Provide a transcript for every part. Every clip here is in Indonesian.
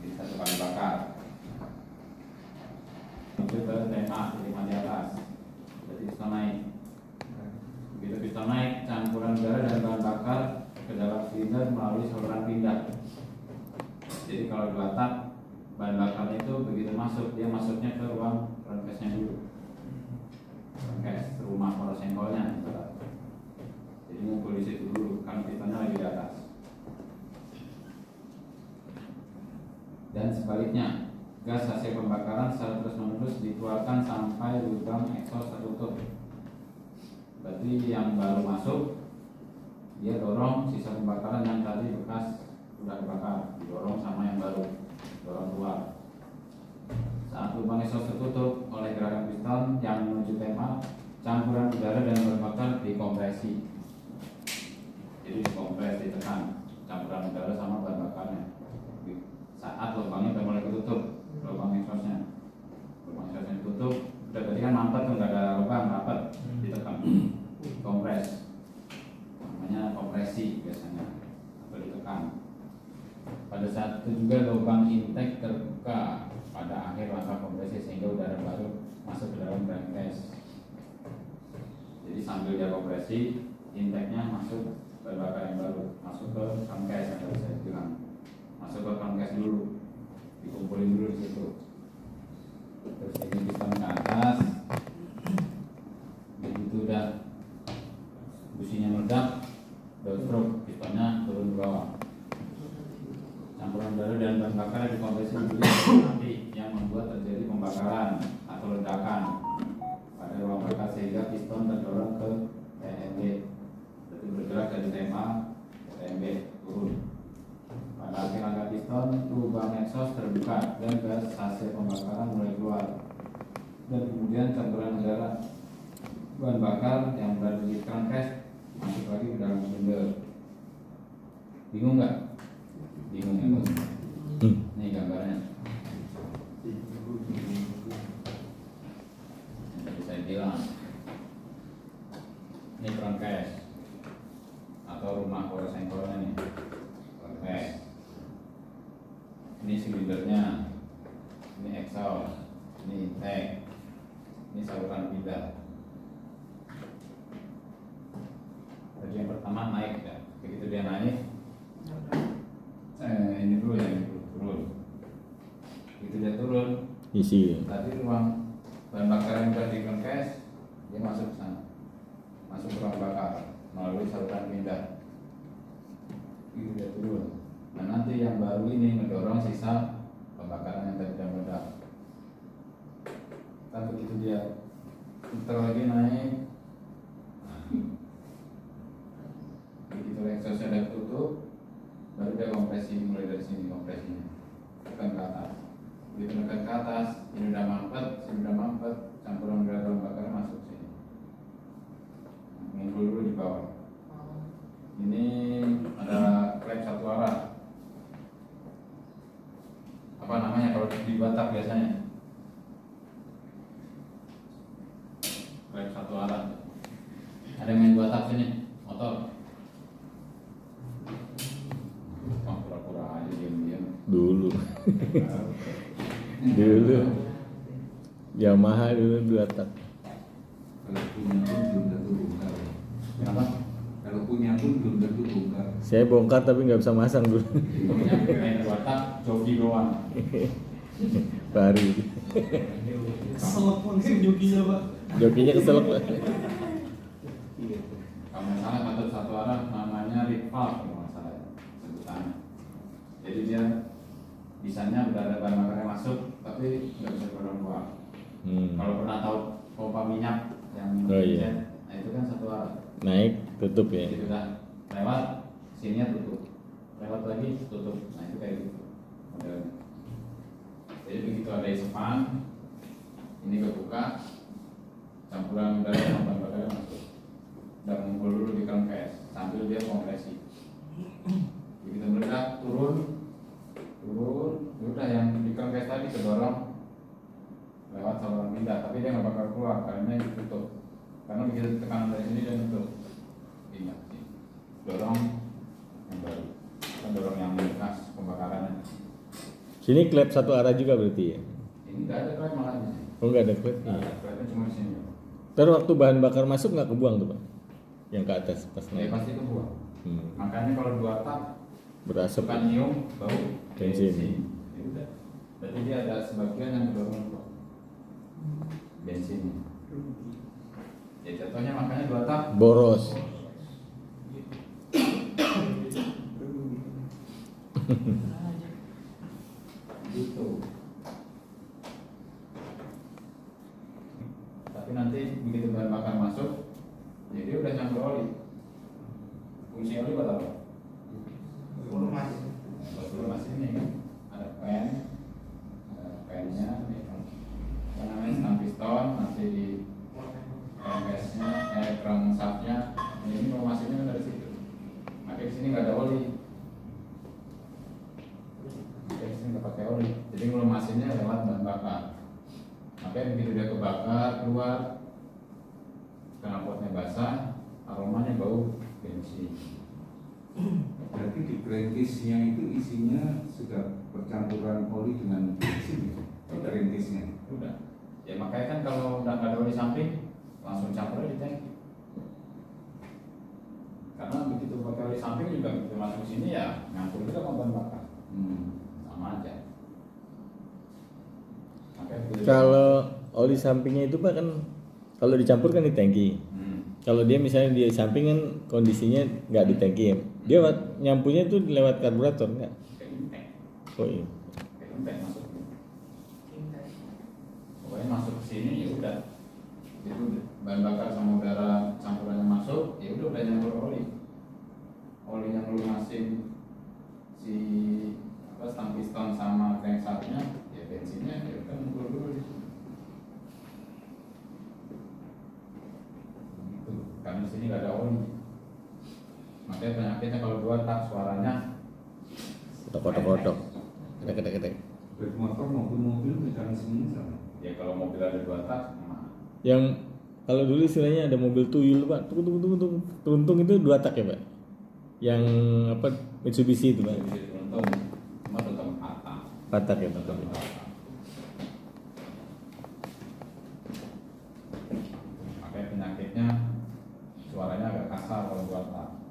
Jadi satu kali bakar. Itu ke tema di atas. Jadi piston naik. Begitu piston naik, campuran udara dan bahan bakar ke dalam silinder melalui saluran pindah. Jadi kalau diletak bahan bakarnya itu begitu masuk, dia masuknya ke ruang crankcase-nya dulu. Crankcase rumah poros sengkolnya. Jadi ngumpul di situ dulu, karena pistonnya lagi di atas. Dan sebaliknya, gas hasil pembakaran secara terus-menerus dikeluarkan sampai lubang eksos tertutup. Berarti yang baru masuk, dia dorong sisa pembakaran yang tadi bekas sudah dibakar, didorong sama yang baru, dorong keluar. Saat lubang exhaust tertutup oleh gerakan piston yang menuju tema, campuran udara dan bahan bakar dikompresi. Jadi dikompres, ditekan campuran udara sama bahan bakarnya. Saat lubangnya udah mulai ketutup, lubang exhaustnya ditutup, udah tadi kan mampet tuh, nggak ada lubang, rapat, ditekan, kompres. Namanya kompresi biasanya, atau ditekan. Pada saat itu juga lubang intake terbuka pada akhir langkah kompresi sehingga udara baru masuk ke dalam crankcase. Jadi sambil dia kompresi, intake-nya masuk bahan bakar yang baru, masuk ke crankcase yang tadi saya bilang, masuk ke crankcase dulu, dikumpulin dulu di situ. Terus ini piston ke atas, begitu udah businya meledak, downstroke, pistonnya turun ke bawah. Campuran udara dan bahan bakar dikompresi dulu api yang membuat terjadi pembakaran atau ledakan pada ruang bakar sehingga piston terdorong ke TMB. Jadi bergerak dari tema TMB turun. Pada akhir angka piston, lubang exhaust terbuka dan gas hasil pembakaran mulai keluar. Dan kemudian campuran udara bahan bakar yang berada di crankcase masuk lagi ke dalam silinder. Bingung nggak? Bingung ya bos? Ini gambarnya. Jadi saya bilang, ini crankcase atau rumah poros sengkolnya nih. Crankcase. Ini silindernya, ini exhaust, ini intake, ini saluran pindah. Tadi yang pertama naik ya, begitu dia naik, ini dulu ya, ini dulu turun. Begitu dia turun, isi. tadi ruang bahan bakar yang tadi crankcase, dia masuk ke sana, masuk ke ruang bakar melalui saluran pindah. Begitu dia turun. Nah nanti yang baru ini mendorong sisa pembakaran yang tadi sudah meledak. Kan begitu dia putar lagi naik, begitu exhaustnya sudah tutup, baru dia kompresi, mulai dari sini kompresinya, tekan ke atas. Begitu tekan ke atas, ini udah mampet, campuran udara bahan bakar masuk sini, ngumpul dulu di bawah. Ini ada klep satu arah. Apa namanya kalau di Batak biasanya? Klep satu arah. Ada yang main Batak sini, motor. Oh, pura-pura aja diam-diam. Dulu. Yamaha dulu 2 tak. Kalau punya pun belum tentu bongkar. Kenapa? Kalau punya pun belum tentu bongkar. Saya bongkar tapi nggak bisa masang dulu. Punya main Batak, joki doang. Baru. Keselak langsung jokinya pak. Jokinya keselak lah. Kalau misalnya motor satu arah namanya rival kalau nggak salah ya, sebutannya. Jadi dia bisanya udah ada bahan bakar yang masuk, tapi nggak bisa keluar. Kalau pernah tahu pompa minyak yang Oh, iya. nah itu kan satu arah. Naik tutup ya. Jadi udah lewat, sininya tutup, lewat lagi tutup. Nah itu kayak gitu modelnya. Jadi begitu ada isepan, ini kebuka, campuran udara sama bahan bakar masuk. Udah ngumpul dulu di crankcase sambil dia kompresi. Begitu meledak turun, udah yang di crankcase tadi kedorong lewat saluran pindah, tapi dia nggak bakal keluar karena ditutup. Karena begitu tekanan dari sini dia nutup. Pindah sini. Dorong yang baru, kan dorong yang bekas pembakarannya. Sini klep satu arah juga berarti ya? Ini nggak ada klep malah. Oh nggak ada klep? Nggak ada klepnya cuma di sini. Terus waktu bahan bakar masuk nggak kebuang tuh Pak? Yang ke atas pas Ya naik? pasti kebuang. Hmm. Makanya kalau 2 tak Berasap. suka nyium bau Bensin. Ya udah. Berarti dia ada sebagian yang kedorong kok. Bensin. Ya contohnya makanya 2 tak Boros. gitu. Tapi nanti begitu bahan bakar masuk, jadi udah campur oli. Fungsi oli buat apa? Mas ini kan ada pennya, apa namanya stang piston, nanti di crankcase-nya, crankshaft-nya, ini informasinya dari situ. Makanya di sini nggak ada oli. Makanya di sini nggak pakai oli. Jadi ngelumasinnya lewat bahan bakar. Makanya begitu dia kebakar keluar, knalpotnya basah, aromanya bau bensin. Berarti di crankcase-nya itu isinya sudah percampuran oli dengan bensin ya? Crankcase-nya. Udah. Ya makanya kan kalau udah nggak ada oli samping, langsung campur di tangki. Karena begitu pakai oli samping juga begitu masuk sini ya ngampur juga sama bahan bakar. Sama aja. Makanya begitu Kalau oli sampingnya itu Pak kan kalau dicampur kan di tangki. Kalau dia misalnya di samping kan kondisinya nggak di tangki ya. Dia nyampunya tuh lewat karburator nggak? kayak intek, Oh iya. kayak intek masuk. Pokoknya masuk ke sini ya udah. Itu bahan bakar sama udara campurannya masuk, ya udah nyampur oli. Oli yang lumasin si stang piston sama crankshaft-nya, ya bensinnya ya udah ngumpul dulu di sini. Gitu. Karena di sini nggak ada oli. Makanya penyakitnya kalau 2 tak suaranya Kotok-kotok. Ketek. Baik motor maupun mobil mekanismenya sama. ya kalau mobil ada 2 tak, Yang kalau dulu istilahnya ada mobil tuyul Pak, tuntung itu 2 tak ya Pak? Yang apa Mitsubishi itu Pak? bisa untung cuma tetap patah. 4 tak ya Pak? Makanya penyakitnya suaranya agak kasar kalau 2 tak.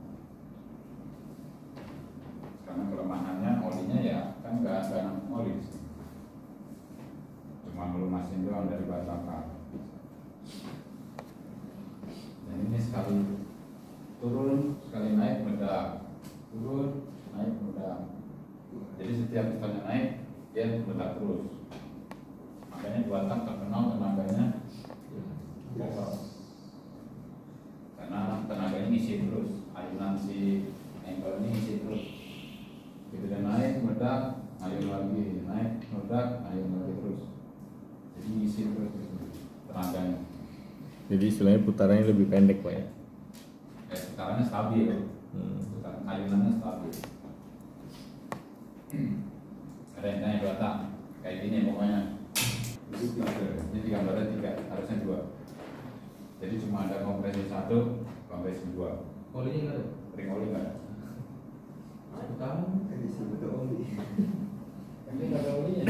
Karena kelemahannya olinya ya kan nggak ada oli di sini. Cuma melumasin doang dari bahan bakar. Dan ini sekali turun, sekali naik meledak, turun, naik meledak. Jadi setiap pistonnya naik, dia meledak terus. Makanya 2 tak terkenal tenaganya over. Karena tenaganya ngisi terus, ayunan si engkel ini ngisi terus. Begitu dia naik, meledak, ayun lagi, naik, meledak, ayun lagi terus. Jadi ngisi terus tenaganya. Jadi istilahnya putarannya lebih pendek Pak ya? Putarannya stabil, putaran ayunannya stabil. Ada yang tanya 2 tak, kayak gini pokoknya. Itu tiga. Ini di gambarnya 3, harusnya 2. Jadi cuma ada kompresi 1, kompresi 2. Olinya nggak ada. Ring oli nggak ada. Tahu kan disebut oli. Ini nggak ada olinya.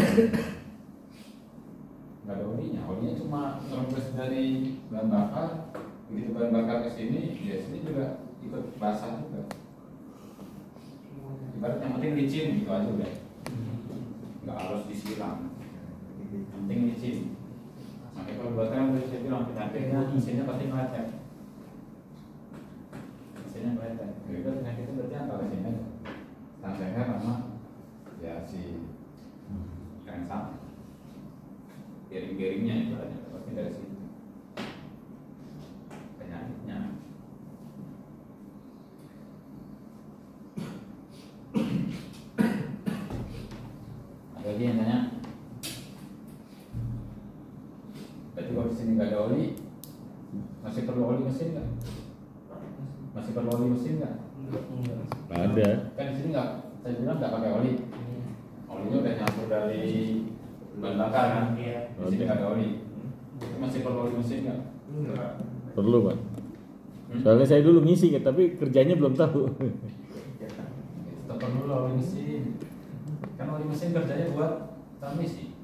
Nggak ada olinya. Olinya cuma terus dari bahan bakar. Begitu bahan bakar ke sini, ya sini juga ikut basah juga. Ibarat yang penting licin gitu aja udah. Nggak harus disiram. Yang penting licin. Makanya kalau buat yang tadi saya bilang penyakitnya mesinnya pasti meletek. Mesinnya meletek. Jadi penyakitnya berarti antara sini aja. Stang seher sama ya si crankshaft. Bearing-bearingnya ibaratnya pasti dari situ. Penyakitnya. Ada lagi yang tanya? Berarti kalau di sini nggak ada oli, masih perlu oli mesin nggak? Masih perlu oli mesin nggak? Nggak ada. Kan di sini nggak, saya bilang nggak pakai oli. Olinya udah nyampur dari bahan bakar kan? Di sini nggak ada oli. Itu masih perlu oli mesin nggak? Perlu Pak. Soalnya saya dulu ngisi tapi kerjanya belum tahu. Tetap perlu lah oli mesin. Kan oli mesin kerjanya buat transmisi.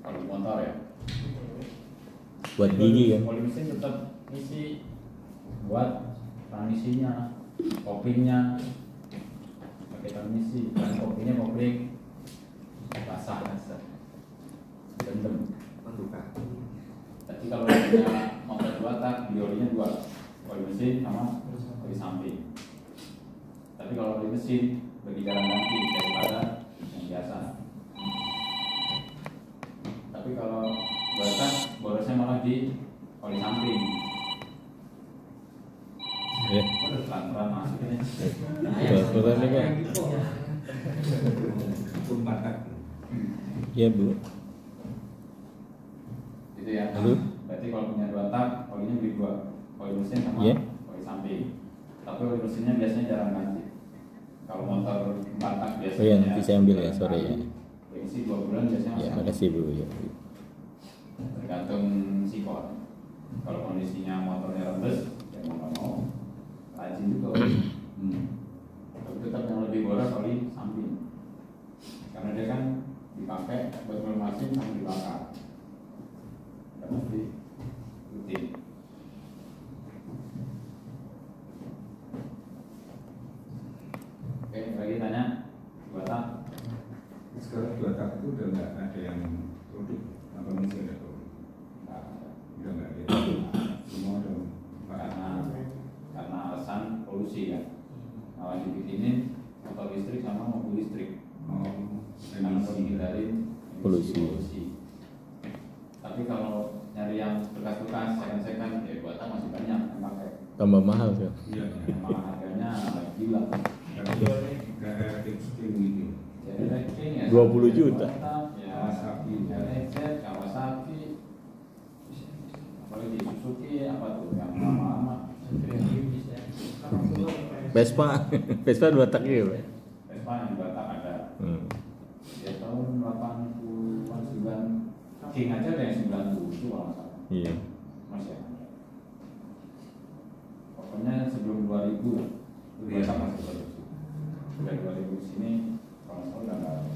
Kalau motor ya. Buat gigi kan. Oli mesin tetap isi buat transmisinya, koplingnya, pakai transmisi. Dan koplingnya kopling basah kasar, bendem. Tapi kalau punya motor 2 tak, olinya 2, oli mesin sama oli samping. Tapi kalau oli mesin lebih jarang ganti daripada yang biasa. Tapi kalau buatan borosnya malah di oli samping. Ya. Pelan-pelan masuk ini. Pelan-pelan nih kan. Pun batak. Iya Bu. Gitu ya. Lalu? Berarti kalau punya 2 tak, olinya beli 2, oli mesin sama Iya. oli samping. Tapi oli mesinnya biasanya jarang ganti. Kalau motor 4 tak biasanya. Oh iya, nanti saya ambil ya sore ya. Isi 2 bulan biasanya Ya, masih makasih Bu. Ya. tergantung sikon. Kalau kondisinya motornya rembes, ya mau nggak mau rajin juga. Tapi tetap yang lebih boros oli samping, karena dia kan dipakai buat mesin sama dibakar. Karena mesti rutin. Oke, lagi tanya buat tak? Sekarang 2 tak itu udah nggak ada yang produk apa masih ada produk? Udah nggak ada. Semua udah Karena alasan polusi ya. Malah dibikinin motor listrik sama mobil listrik. Karena untuk menghindari Polusi. Tapi kalau nyari yang bekas-bekas, second ya buatan masih banyak yang pakai. Tambah mahal sih. Iya. Malah harganya gila. Nggak ada tekstil gitu. Jadi ranking ya 20 juta. Ya, Kawasaki. LX, Kawasaki, apalagi Suzuki apa tuh yang lama-lama. Vespa, Vespa 2 tak ya Pak. Vespa yang Batak ada. Ya tahun 80-an 9 King aja ada yang 97 kalau nggak salah. Iya. Masih ada. Pokoknya sebelum 2000 itu Batak masih produksi. Udah 2000 sini kalau nggak salah udah nggak ada.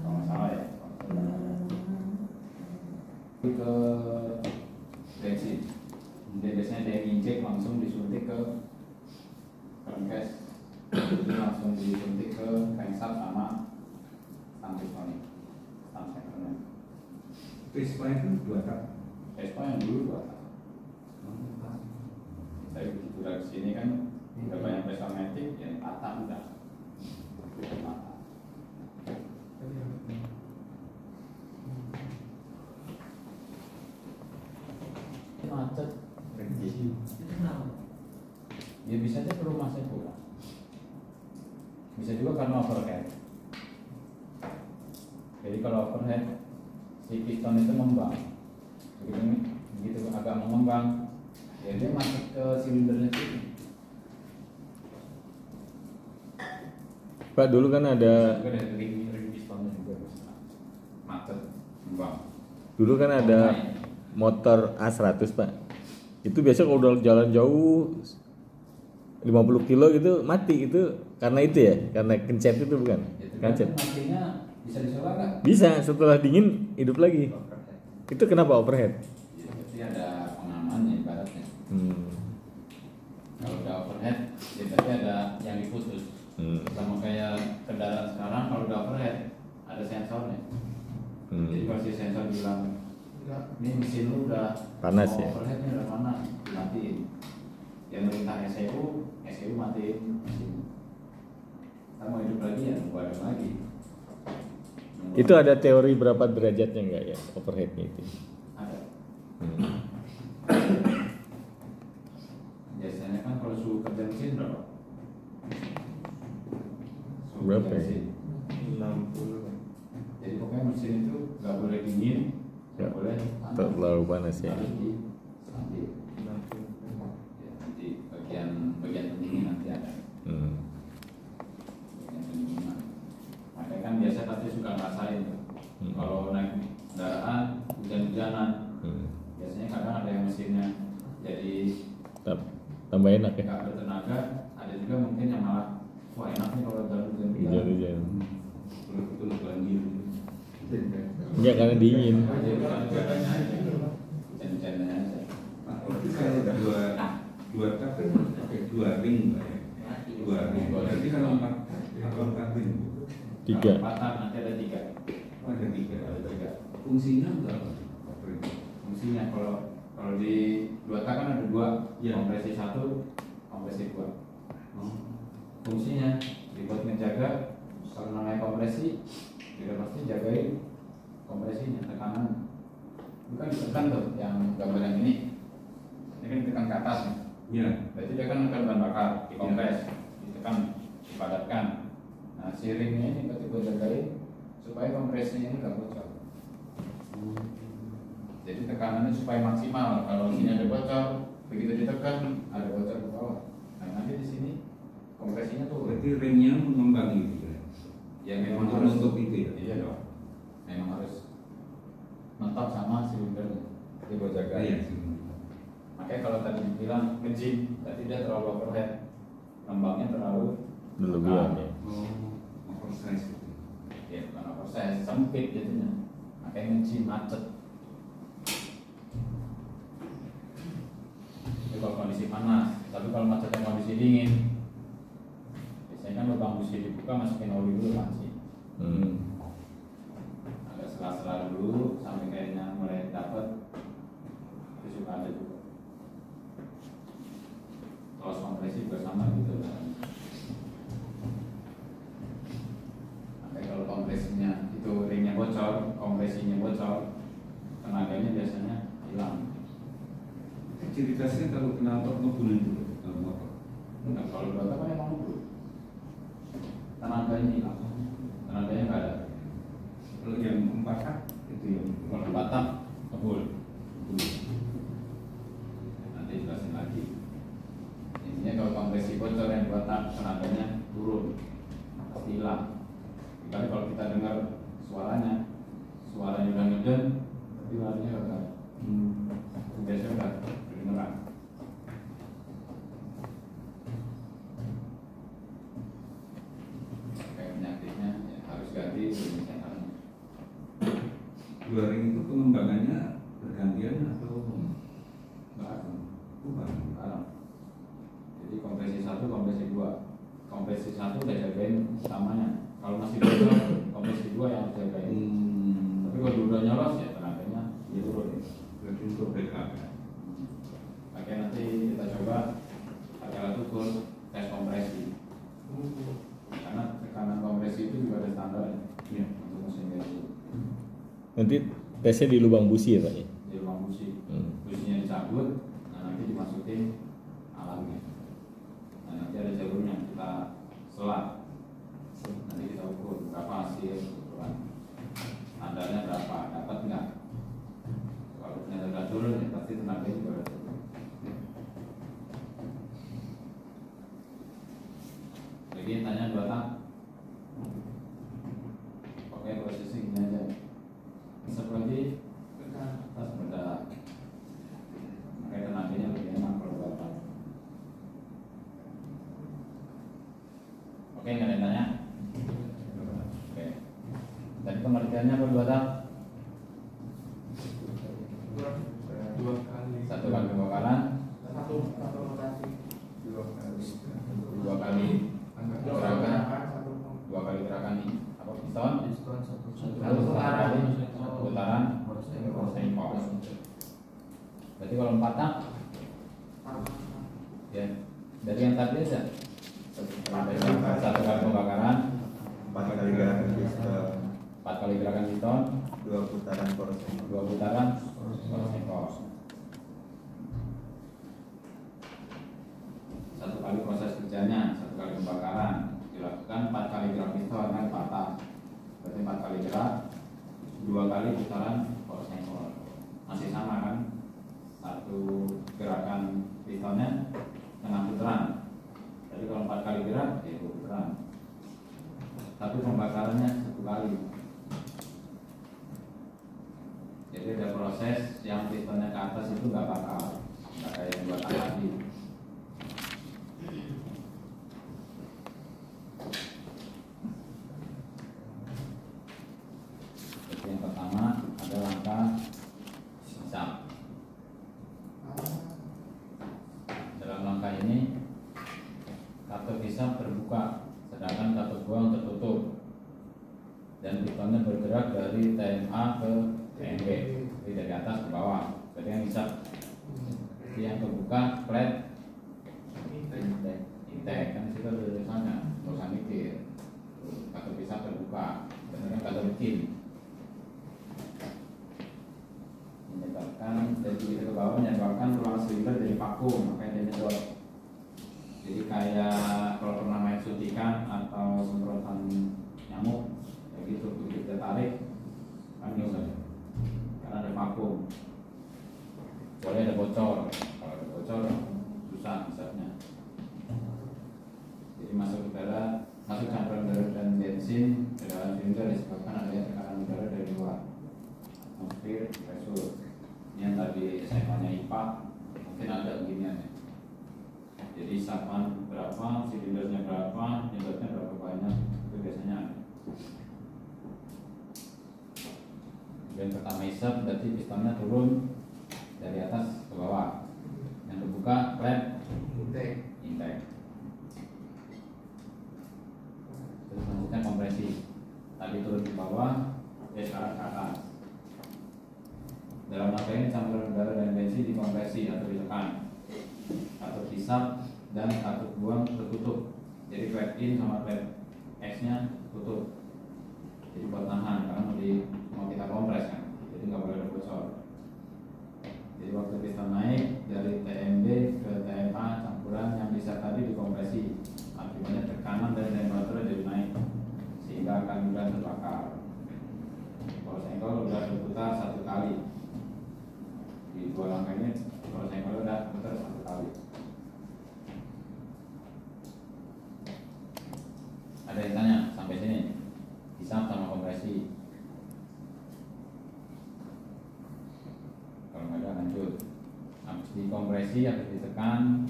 Kalau nggak salah ya. Kalau nggak salah udah nggak ada. Ke bensin. Dia biasanya dia injek langsung disuntik ke kerengkes, itu langsung disuntik ke crankshaft sama stang pistonnya, stang senternya. Vespa itu 2 tak. Vespa yang dulu 2 tak. Tapi begitu dari sini kan udah banyak Vespa Matic yang patah udah. Patah. Macet. Ya bisa aja ke rumah saya pulang. Bisa juga karena overhead. Jadi kalau overhead, si piston itu mengembang. Begitu agak mengembang, ya dia masuk ke silindernya sini. Pak dulu kan ada Juga dari ring pistonnya juga bisa macet, mengembang. dulu kan ada motor A100 Pak. Itu biasa kalau udah jalan jauh 50 kilo gitu mati itu karena itu ya, karena kencet itu bukan? Itu Kencet. kan matinya bisa disewa nggak? Bisa setelah dingin hidup lagi. Itu kenapa overhead? Ya, berarti ada pengamannya ibaratnya. Kalau udah overhead, ya berarti ada yang diputus. Sama kayak kendaraan sekarang kalau udah overhead ada sensornya. Jadi kalau si sensor bilang, ini mesin lu udah Panas ya? overheadnya udah panas, dimatiin. Yang merintah SEU matiin mesin. Kita mau hidup lagi ya nunggu ada lagi. Itu ada teori berapa derajatnya enggak ya overheadnya itu? Ada. Biasanya kan kalau suhu kerja mesin berapa? Suhu Berapa kerja ya? mesin 60. Jadi pokoknya mesin itu nggak boleh dingin, nggak boleh panas. Terlalu panas ya. Harus distabil. Ya, nanti bagian pendingin nanti ada. Bagian pendinginan. Makanya kan biasa pasti suka ngerasain tuh. Kalau naik kendaraan hujan-hujanan, biasanya kadang ada yang mesinnya jadi Tambah enak ya. nggak bertenaga, ada juga mungkin yang malah wah enak nih kalau jalan hujan-hujan. Hujan-hujan. Ya karena dingin. Hujan-hujanan aja. Nah, berarti kalau dua tak kan pakai 2 ring, Pak, ya? 2 ring. Berarti kalau 4 ring, Bu? 3. Kalau 4 tak nanti ada 3. Oh, ada 3. Ada 3. Fungsinya untuk apa? Ring. Fungsinya kalau di 2 tak kan ada 2, Iya. kompresi 1, kompresi 2. Oh. Fungsinya dibuat ngejaga kalau namanya kompresi juga pasti jagain kompresinya, tekanan. Bukan ditekan tuh yang gambar yang ini kan ditekan ke atas nih. Iya. Berarti dia kan akan bahan bakar dikompres, ditekan, dipadatkan. Nah si ringnya ini berarti buat jagain supaya kompresinya ini nggak bocor. Jadi tekanannya supaya maksimal. Kalau sini ada bocor, begitu ditekan ada bocor ke bawah. Nah nanti di sini kompresinya tuh Berarti ringnya mengembang gitu ya? ya memang harus untuk itu ya? Iya dong. Memang harus mentok sama silinder itu buat jaga. Iya sih. Makanya kalau tadi dibilang ngejim, berarti dia terlalu overhead, lembangnya terlalu Berlebihan ya. Oh, oversize gitu. ya bukan oversize, sempit jadinya. Makanya ngejim macet. Itu kalau kondisi panas, tapi kalau macetnya kondisi dingin, biasanya kan lubang busi dibuka masukin oli dulu panci. Agak sela-sela dulu sampai kayaknya mulai dapat, itu juga ada juga. Kalau kompresi juga sama gitu kan. Makanya kalau kompresinya itu ringnya bocor, kompresinya bocor, tenaganya biasanya hilang. Ciri khasnya kalau knalpot ngebunuh dulu kalau motor. Nah, kalau dua kan emang ngebul, tenaganya hilang, tenaganya nggak ada. Kalau yang 4 tak itu yang Kalau batang ngebul. Nanti jelasin lagi. Intinya kalau kompresi bocor yang batang tenaganya turun, pasti hilang. Tapi kalau kita dengar suaranya udah ngeden, tapi larinya udah biasanya udah kedengeran. Kayak penyakitnya ya harus ganti sensornya. 2 ring itu pengembangannya bergantian atau Bareng. bukan? Bareng. Jadi kompresi 1, kompresi 2. Kompresi 1 udah jagain utamanya. Kalau masih bocor, kompresi 2 yang harus jagain. Tapi kalau udah nyolos ya tenaganya turun. Berarti untuk backup ya. Makanya nanti kita coba pakai alat ukur tes kompresi. Karena tekanan kompresi itu juga ada standar Iya. untuk mesin itu. Nanti tesnya di lubang busi ya Pak ya? Di ruang busi, businya dicabut, nah nanti dimasukin alatnya. Nah nanti ada jalurnya kita selat. Nanti kita ukur berapa hasil ukuran. Standarnya berapa, dapat nggak? Kalau ternyata udah turun ya pasti tenaganya juga udah turun. Jadi tanya 2 tak. Oke prosesnya gini aja. Seperti atas bergerak. Makanya tenaganya lebih enak kalau batang. Oke nggak ada yang tanya? Oke. Tadi pengertiannya apa 2 tak? 2 kali. 1 kali pembakaran, 2 kali gerakan, 2 kali gerakan ini apa piston, lalu 1 kali putaran sengkol. Berarti kalau 4 tak, ya dari yang tadi aja. 1 kali pembakaran, 4 kali gerakan piston, 4 kali gerakan piston, 2 putaran poros sengkol. 2 putaran sengkol. 1 kali proses kerjanya, 1 kali pembakaran dilakukan 4 kali gerak piston kan patah. Berarti 4 kali gerak, 2 kali putaran poros sengkol. Masih sama kan? 1 gerakan pistonnya 6 putaran. Jadi kalau 4 kali gerak ya 2 putaran. Tapi pembakarannya 1 kali. Jadi ada proses yang pistonnya ke atas itu nggak bakal, nggak kayak yang 2 tak tadi. dan pistonnya bergerak dari TMA ke TMB, jadi dari atas ke bawah. Berarti yang bisa yang kebuka flat intake kan situ ada tulisannya, nggak usah mikir. Kalau bisa terbuka, benar kalau bikin menyebabkan dari kita ke bawah menyebabkan ruang silinder jadi vakum, makanya dia nyedot. Jadi kayak kalau pernah main suntikan atau semprotan nyamuk kayak gitu, begitu kita tarik kan nyusul karena ada vakum. Kecuali ada bocor, kalau ada bocor susah misalnya. Jadi masuk udara, masuk campuran udara dan bensin ke dalam silinder disebabkan adanya tekanan udara dari luar, atmosfer pressure. Ini yang tadi SMA-nya IPA mungkin ada beginian ya. Jadi isapan berapa, silindernya berapa, nyedotnya berapa banyak, itu biasanya ada. Yang pertama isap berarti pistonnya turun dari atas ke bawah. Yang terbuka flat intake. Terus selanjutnya kompresi. Tadi turun ke bawah, sekarang ke atas. Dalam rangka ini campuran udara dan bensin dikompresi atau ditekan, atau hisap dan katup buang tertutup. Jadi flat in sama flat X nya tutup. Jadi buat nahan karena mau kita kompres kan, jadi nggak boleh ada bocor. Jadi waktu piston naik dari TMB ke TMA campuran yang bisa tadi dikompresi, akibatnya tekanan dan temperatur jadi naik sehingga akan mudah terbakar. Kalau sengkol udah berputar satu kali. Di dua langkah ini kalau sengkol udah putar satu kali. Ada yang tanya sampai sini? Hisap sama kompresi. Kalau nggak ada lanjut. Habis dikompresi, habis ditekan,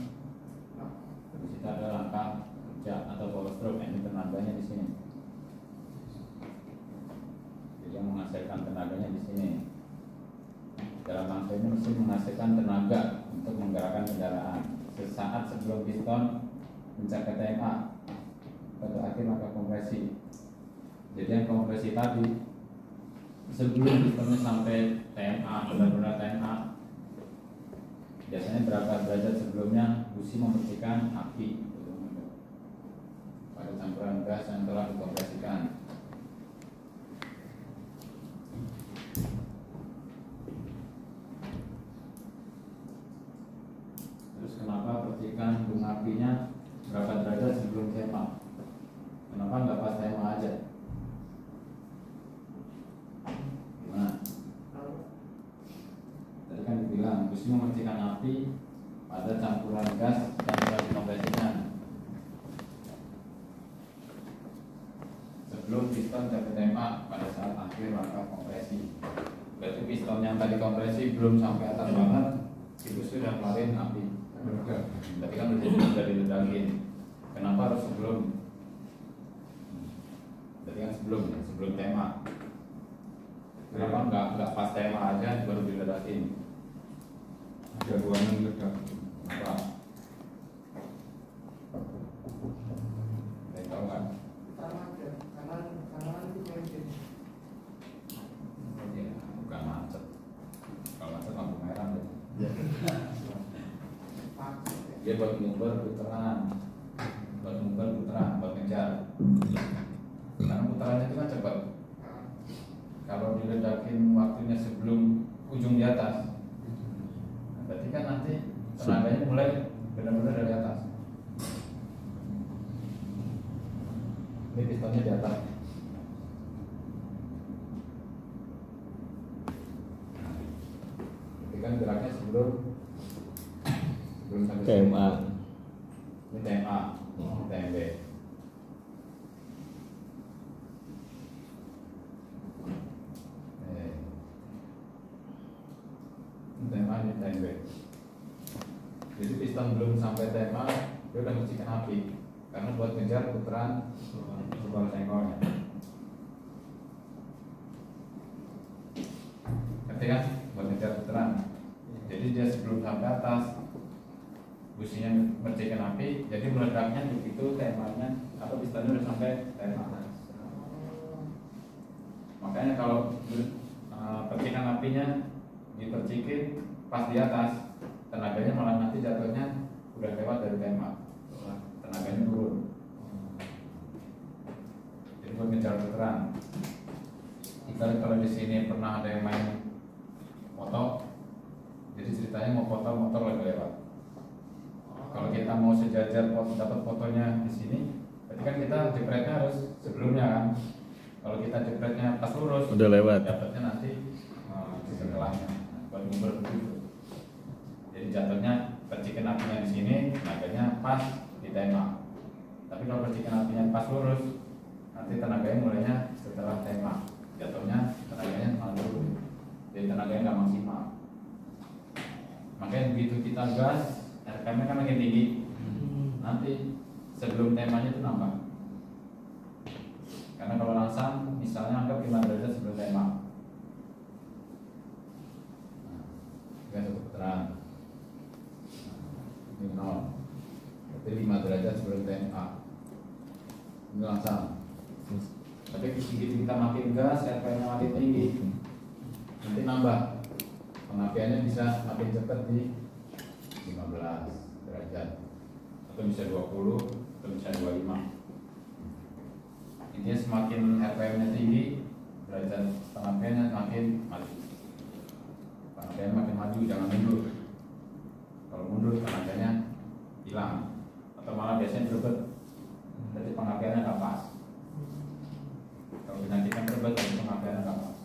habis itu ada langkah kerja atau power stroke. Ini tenaganya di sini. Jadi yang menghasilkan tenaganya di sini. Dalam langkah ini mesin menghasilkan tenaga untuk menggerakkan kendaraan sesaat sebelum piston mencapai TMA. Pada akhir maka kompresi. Jadi yang kompresi tadi sebelum pistonnya sampai TMA, benar-benar TMA, biasanya berapa derajat sebelumnya busi membersihkan api pada campuran gas yang telah dikompresikan. Terus kenapa percikan bunga apinya berapa derajat sebelum TMA? Kenapa nggak pas TMA aja? Gimana? Tadi kan dibilang busi memercikan api pada campuran gas yang telah dikompresikan sebelum piston sampai TMA pada saat akhir rangka kompresi. Berarti piston yang tadi kompresi belum sampai atas banget, itu sudah keluarin api. Tapi kan udah diledakin. Kenapa harus sebelum? Berarti kan sebelum tema. Kenapa nggak pas tema aja baru diledakin? Ada ruangan ledak. Apa? Saya tahu kan? Kanan itu bensin. Ya, bukan macet. Kalau macet lampu merah deh. Dia buat ngubur putaran, buat ngejar. Karena putarannya itu kan cepat. Kalau diledakin waktunya sebelum ujung di atas, berarti kan nanti tenaganya mulai benar-benar dari atas. Ini pistonnya di atas. Jadi kan geraknya sebelum sampai TMA. ini TMA, TMB. TMA ini TMB. Jadi piston belum sampai TMA, dia udah mengecikan api karena buat ngejar putaran sebuah sengkolnya. Ngerti kan? Buat ngejar putaran. Jadi dia sebelum sampai atas businya mercikan api, jadi meledaknya begitu TMA-nya atau pistonnya udah sampai TMA. apinya dipercikin pas di atas, tenaganya malah nanti jatuhnya udah lewat dari tembak, tenaganya turun. Jadi buat ngejar veteran. Kita kalau di sini pernah ada yang main foto, jadi ceritanya mau foto motor lagi lewat. Kalau kita mau sejajar dapat fotonya di sini, berarti kan kita jepretnya harus sebelumnya kan. Kalau kita jepretnya pas lurus, Udah lewat. dapatnya nanti setelahnya. Buat ngumpul begitu. Jadi jatuhnya percikan apinya di sini, tenaganya pas ditembak. Tapi kalau percikan apinya pas lurus, nanti tenaganya mulainya setelah tembak. Jatuhnya tenaganya malah turun. Jadi tenaganya nggak maksimal. Makanya begitu kita gas, RPM-nya kan makin tinggi. Nanti sebelum temanya itu nambah. Karena kalau langsung misalnya anggap 5 derajat sebelum tema. Nah, satu putaran. Ini 0. Berarti 5 derajat sebelum tema. Ini langsung. Tapi begitu kita makin gas, RPM-nya makin tinggi. Nanti nambah. Pengapiannya bisa makin cepat di 15 derajat atau bisa 20 atau bisa 25. Intinya semakin RPM-nya tinggi, derajat pengapiannya makin maju. Pengapian makin maju, jangan mundur. Kalau mundur tenaganya hilang atau malah biasanya berbet. Jadi pengapiannya nggak pas. Kalau penyakitnya berbet, jadi pengapiannya nggak pas.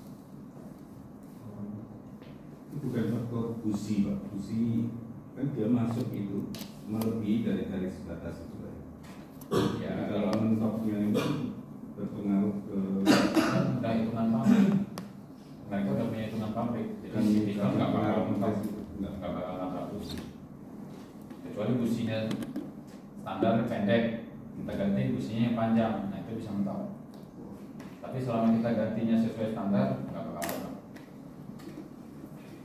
Itu bukan faktor busi, Pak. Busi kan dia masuk itu melebihi dari garis batas itu. Ya, Jadi kalau mentoknya itu berpengaruh ke udah hitungan pabrik. Mereka udah punya hitungan pabrik. Jadi tipikal nggak bakal mentok, nggak bakal nabrak busi. Kecuali businya standar pendek, kita ganti businya yang panjang, nah itu bisa mentok. Tapi selama kita gantinya sesuai standar, nggak bakal mentok.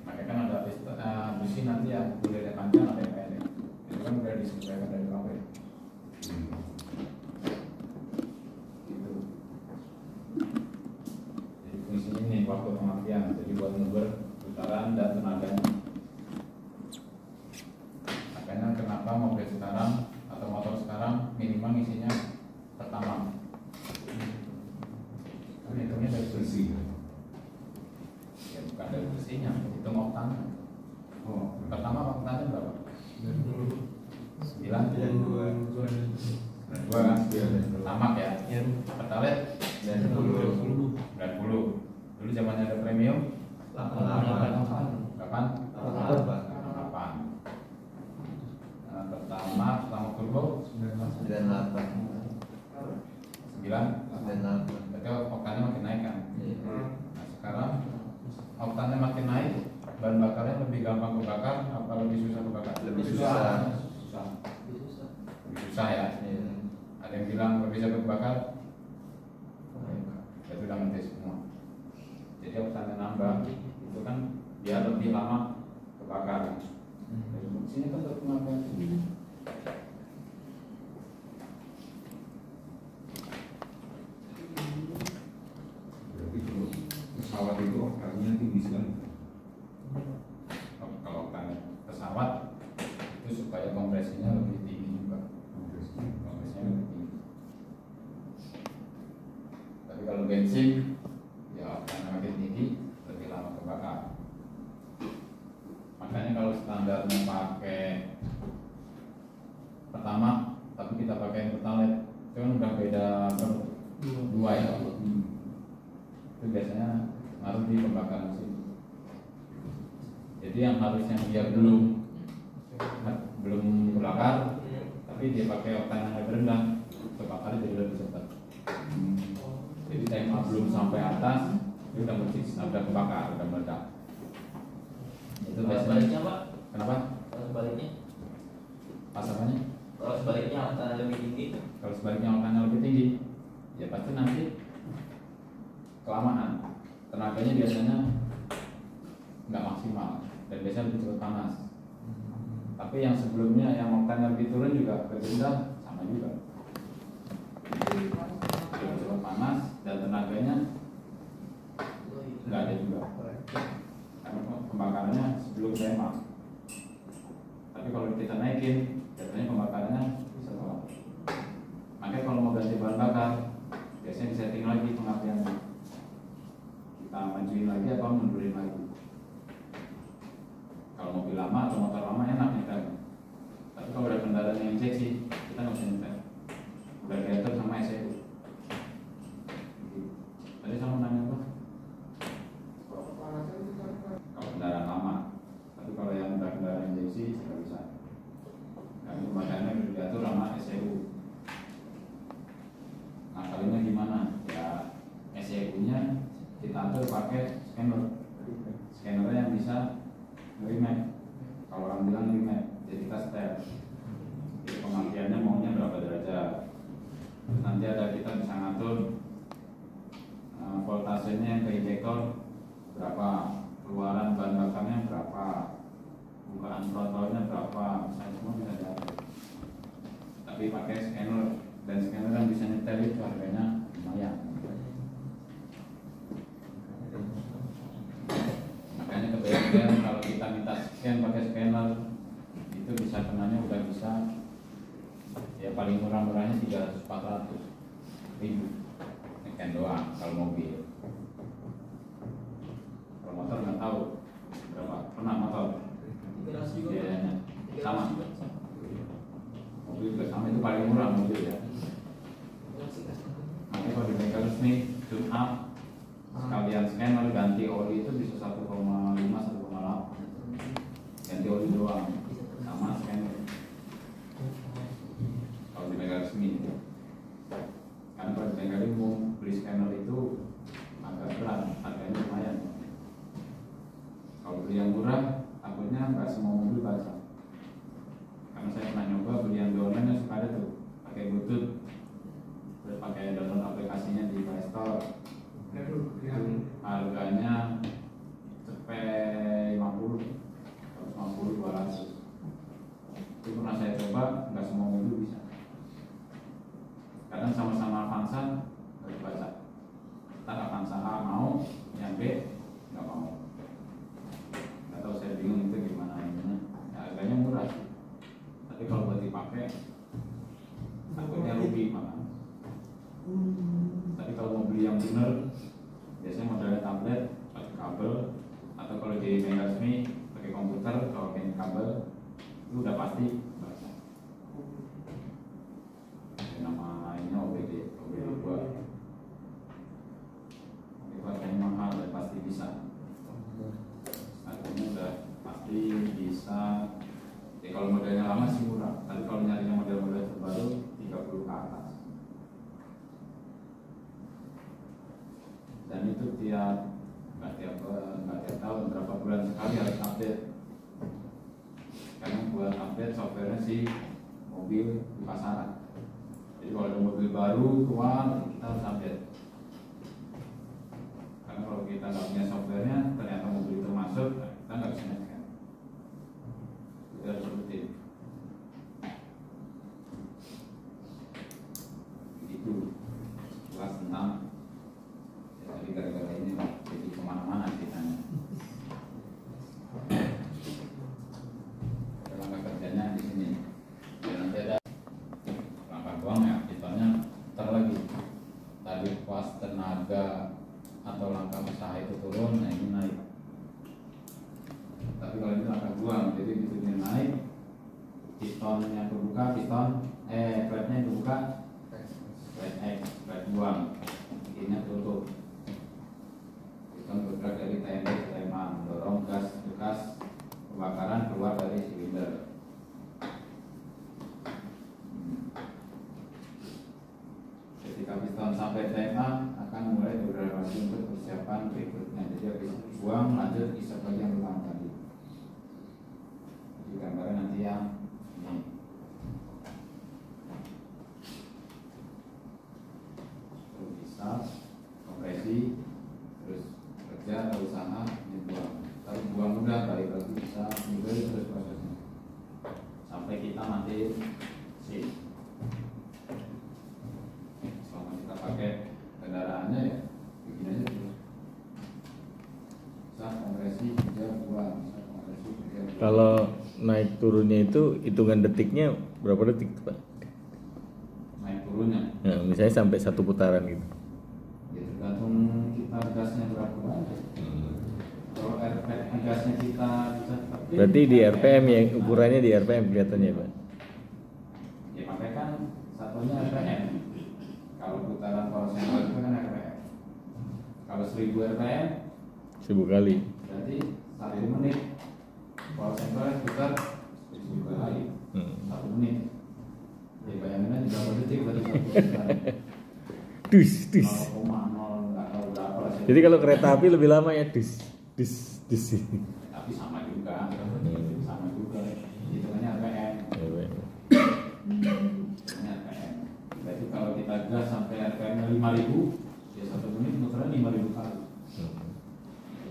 Makanya kan ada busi nanti yang bulinya panjang, ada yang pendek. Itu kan udah disesuaikan dari pabrik. Gitu. Jadi fungsinya ini waktu pengapian, jadi buat nguber putaran dan tenaganya. Makanya kenapa mobil sekarang atau motor sekarang minimal isinya pertama. Kan hitungnya dari bersih. Ya bukan dari bersihnya, hitung oktannya. oh Pertama oktannya berapa? 9 dua kan? Tamak ya? Pertalite 90. Dulu zamannya ada premium 8. Pertama turbo 9. Berarti oktannya makin naik kan? Nah sekarang oktannya makin naik, bahan bakarnya lebih gampang kebakar apa lebih susah kebakar? Lebih susah. Lebih susah ya. Ada yang bilang lebih cepat kebakar, itu udah ngerti semua. Jadi oktannya nambah, itu kan biar lebih lama kebakar. Dari fungsinya kan untuk pengapian. berarti kalau pesawat itu oktannya tinggi sekali. Kalau oktannya pesawat itu supaya kompresinya lebih tinggi juga. Kompresinya lebih tinggi. Tapi kalau bensin ya oktannya makin tinggi lebih lama kebakar. Makanya kalau standarnya pakai pertama tapi kita pakai pertalite itu kan udah beda dua ya. Itu biasanya ngaruh di pembakaran mesin. Jadi yang harusnya dia belum kebakar tapi dia pakai oktan yang lebih rendah, kebakarnya jadi lebih cepat. Jadi tema belum sampai atas dia udah udah kebakar, udah meledak. Itu Kalau biasanya. sebaliknya Pak, Kenapa? kalau sebaliknya, Pasangannya? kalau sebaliknya oktan lebih tinggi, Kalau sebaliknya oktannya lebih tinggi, ya pasti nanti kelamaan. Tenaganya biasanya nggak maksimal dan biasanya lebih cepat panas. Tapi yang sebelumnya yang oktannya lebih turun juga bergerak sama juga. Jadi lebih cepat panas dan tenaganya nggak ada juga. kita naikin, biasanya pembakarannya bisa tolak. Makanya kalau mau ganti bahan bakar, biasanya disetting lagi pengapiannya. Kita majuin lagi apa mundurin lagi. Kalau mobil lama atau motor lama enak nyetel. Tapi kalau udah kendaraan yang injeksi, kita nggak bisa nyetel. Udah diatur sama SEU. Tadi sama nanya apa? Kalau kendaraan lama. Tapi kalau yang udah kendaraan injeksi nggak bisa. Kami makanya udah diatur sama SEU. Nah kalinya gimana? Ya SEU-nya kita atur pakai scanner. Scannernya yang bisa remap. Kalau orang bilang remap, jadi kita setel. Jadi pemakaiannya maunya berapa derajat. Terus nanti ada kita bisa ngatur voltasenya yang ke injektor berapa, keluaran bahan bakarnya berapa, bukaan throttle-nya berapa, misalnya semua bisa diatur. Tapi pakai scanner, dan scanner yang bisa nyetel itu harganya lumayan. Makanya kebanyakan kalau kita minta scan pakai scanner itu bisa kenanya udah bisa ya paling murah-murahnya 300-400 ribu scan doang kalau mobil. Kalau motor nggak tahu berapa, pernah motor 300 juga. biayanya 300 sama, juga. mobil juga sama, itu paling murah mobil ya. Makanya kalau di bengkel resmi tune up sekalian scanner ganti oli itu bisa 1,5-1,8, ganti oli doang sama scanner kalau di bengkel resmi. Karena kalau di bengkel umum beli scanner itu agak berat, harganya lumayan. Kalau beli yang murah takutnya nggak semua mobil baca. Karena saya pernah nyoba beli yang di online suka ada tuh pakai Bluetooth, terus pakai download aplikasinya di Play Store. Harganya sampai 50, 150, 200. Itu pernah saya coba, nggak semua mobil bisa. Kadang sama-sama Avanza nggak dibaca. Ntar Avanza A mau, yang B nggak mau. Nggak tahu, saya bingung itu gimana ini. Ya, harganya murah sih. Tapi kalau buat dipakai, takutnya rugi malah. Tapi kalau mau beli yang bener, biasanya modelnya tablet pakai kabel, atau kalau di bengkel resmi pakai komputer, kalau pakai kabel itu udah pasti baca. Nama ini OBD 2. Itu harganya mahal dan pasti bisa. Harganya udah pasti bisa. Ya kalau modelnya lama sih murah, tapi kalau nyarinya model-model terbaru 30 ke atas. Dan itu nggak tiap tahun, berapa bulan sekali harus update. Karena buat update softwarenya si mobil di pasaran. Jadi kalau ada mobil baru keluar, kita harus update. Karena kalau kita nggak punya softwarenya, ternyata mobil itu masuk, kita nggak bisa nyetir. Itu harus rutin. Begitu. Kelas 6. Jadi gara-gara ini jadi kemana-mana ceritanya. Ada langkah kerjanya di sini. Dan nanti ada langkah buang ya, hitungannya ntar lagi. Tadi pas tenaga atau langkah usaha itu turun, nah ini naik. Tapi kalau ini langkah buang, jadi begitu dia naik, pistonnya kebuka, klepnya kebuka, klep buang, ini tutup. Bergerak dari TMB ke TMA, mendorong gas bekas kebakaran keluar dari silinder. Ketika piston sampai TMA akan mulai berdegradasi untuk persiapan berikutnya. Jadi habis buang lanjut isap lagi yang ulang tadi. Jadi gambarnya nanti yang ini. Terus isap, kompresi, terus kerja atau usaha dibuang. Tapi buang udah balik lagi bisa dibeli terus prosesnya sampai kita mati sih. Selama kita pakai kendaraannya ya begini aja terus. Bisa kompresi kerja buang, bisa kompresi kerja buang. Kalau naik naik turunnya itu hitungan detiknya berapa detik tuh, Pak? naik turunnya Nah, misalnya sampai 1 putaran gitu. ya tergantung kita gasnya berapa banyak. Kalau RPM gasnya kita bisa tepi, Berarti di RPM ya, ukurannya di RPM kelihatannya, Pak. ya makanya kan satunya RPM. Kalau putaran power cycle itu kan RPM. Kalau 1000 RPM 1000 kali. berarti 1 menit power cycle putar 1000 kali. 1 menit. Ya bayangin aja berapa detik berarti 1 putaran. Dus. 0,0 nggak tahu berapa lah. Jadi kalau kereta api lebih lama ya, dus. Tapi sama juga, hitungannya RPM. Hitungannya RPM. Berarti kalau kita gas sampai RPM-nya 5000, ya 1 menit putaran 5000 kali.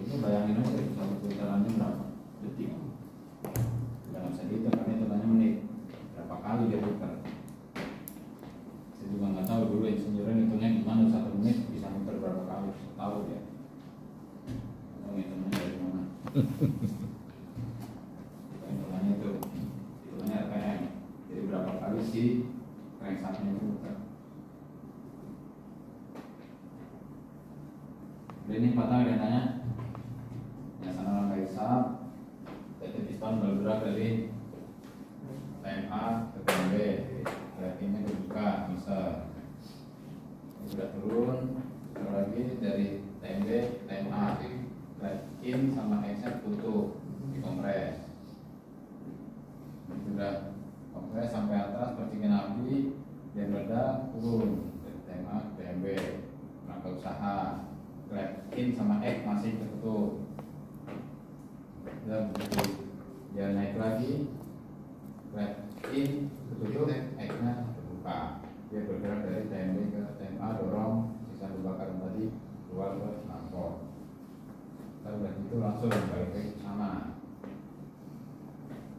Itu bayangin aja satu putarannya berapa detik. Nggak bisa dihitung karena hitungannya menit. Berapa kali dia putar. Saya juga nggak tahu dulu insinyurnya hitungnya gimana 1 menit bisa muter berapa kali. Tahu ya. Hitungnya dari mana? Hitungannya itu, hitungannya RPM. Jadi berapa kali sih crankshaftnya itu muter. Ini patah dia tanya. Yang sana rangkai sap, jadi piston bergerak dari TMA ke TMB, ratingnya dibuka, bisa sudah turun, terus lagi dari TMB ke TMA, in sama exit tutup, dikompres, sudah kompres sampai atas percikan api, dia meledak turun dari TMA ke TMB, rangka usaha, in sama X masih tertutup. Dan begitu dia naik lagi, in tertutup, X-nya terbuka. Dia bergerak dari TMB ke TMA, dorong sisa kebakaran tadi keluar ke knalpot. Udah gitu langsung balik ke sana.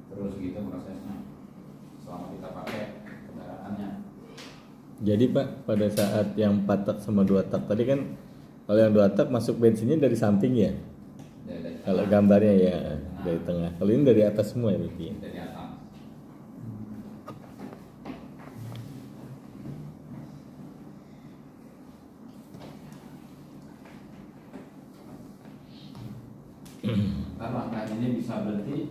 Terus gitu prosesnya selama kita pakai kendaraannya. Jadi Pak, pada saat yang 4 tak sama 2 tak tadi kan, kalau yang 2 tak masuk bensinnya dari samping ya? Dari Kalau tengah. gambarnya ya dari tengah. Kalau ini dari atas semua ya berarti. Dari atas. Ntar rangkaian ini bisa berhenti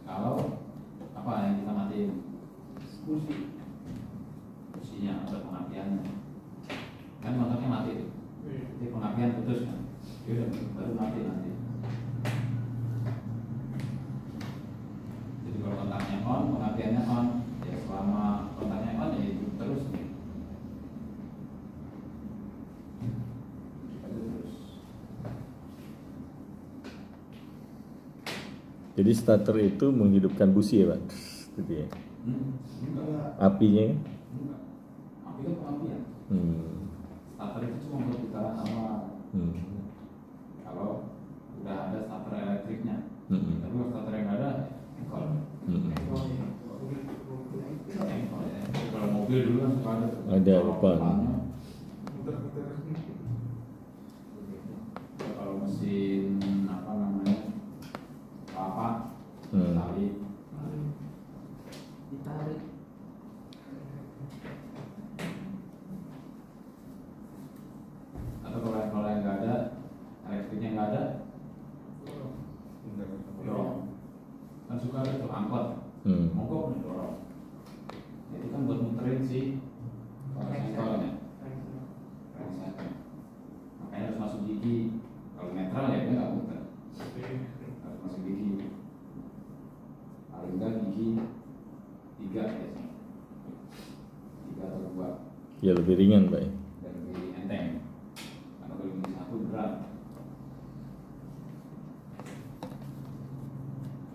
kalau apa yang kita matiin kursinya atau pengapiannya kan motornya mati tuh, jadi pengapian putus kan, dia udah baru mati nanti. Jadi kalau kontaknya on, pengapiannya on, ya selama kontaknya on ya itu terus nih. Terus. Jadi starter itu menghidupkan busi ya Pak? Gitu ya. Enggak. Apinya kan? Enggak. Api kan pengapian. Starter itu cuma buat putaran awal. Kalau udah ada starter elektriknya. Tapi kalau starter yang nggak ada, engkol. Engkol ya. Kalau mobil dulu kan suka ada. Ada depan. Kalau mesin apa namanya kelapa, tarik. Ditarik. Atau kalau yang nggak ada, elektriknya nggak ada, dorong. Kan suka ada tuh angkot, mogok nih dorong. Itu kan buat muterin sih sensornya. Makanya harus masuk gigi. Kalau netral ya dia nggak muter. Harus masuk gigi. Paling nggak gigi 3 biasanya. 3 atau 2 Ya lebih ringan Pak ya. dan lebih enteng. Karena kalau gigi 1 berat.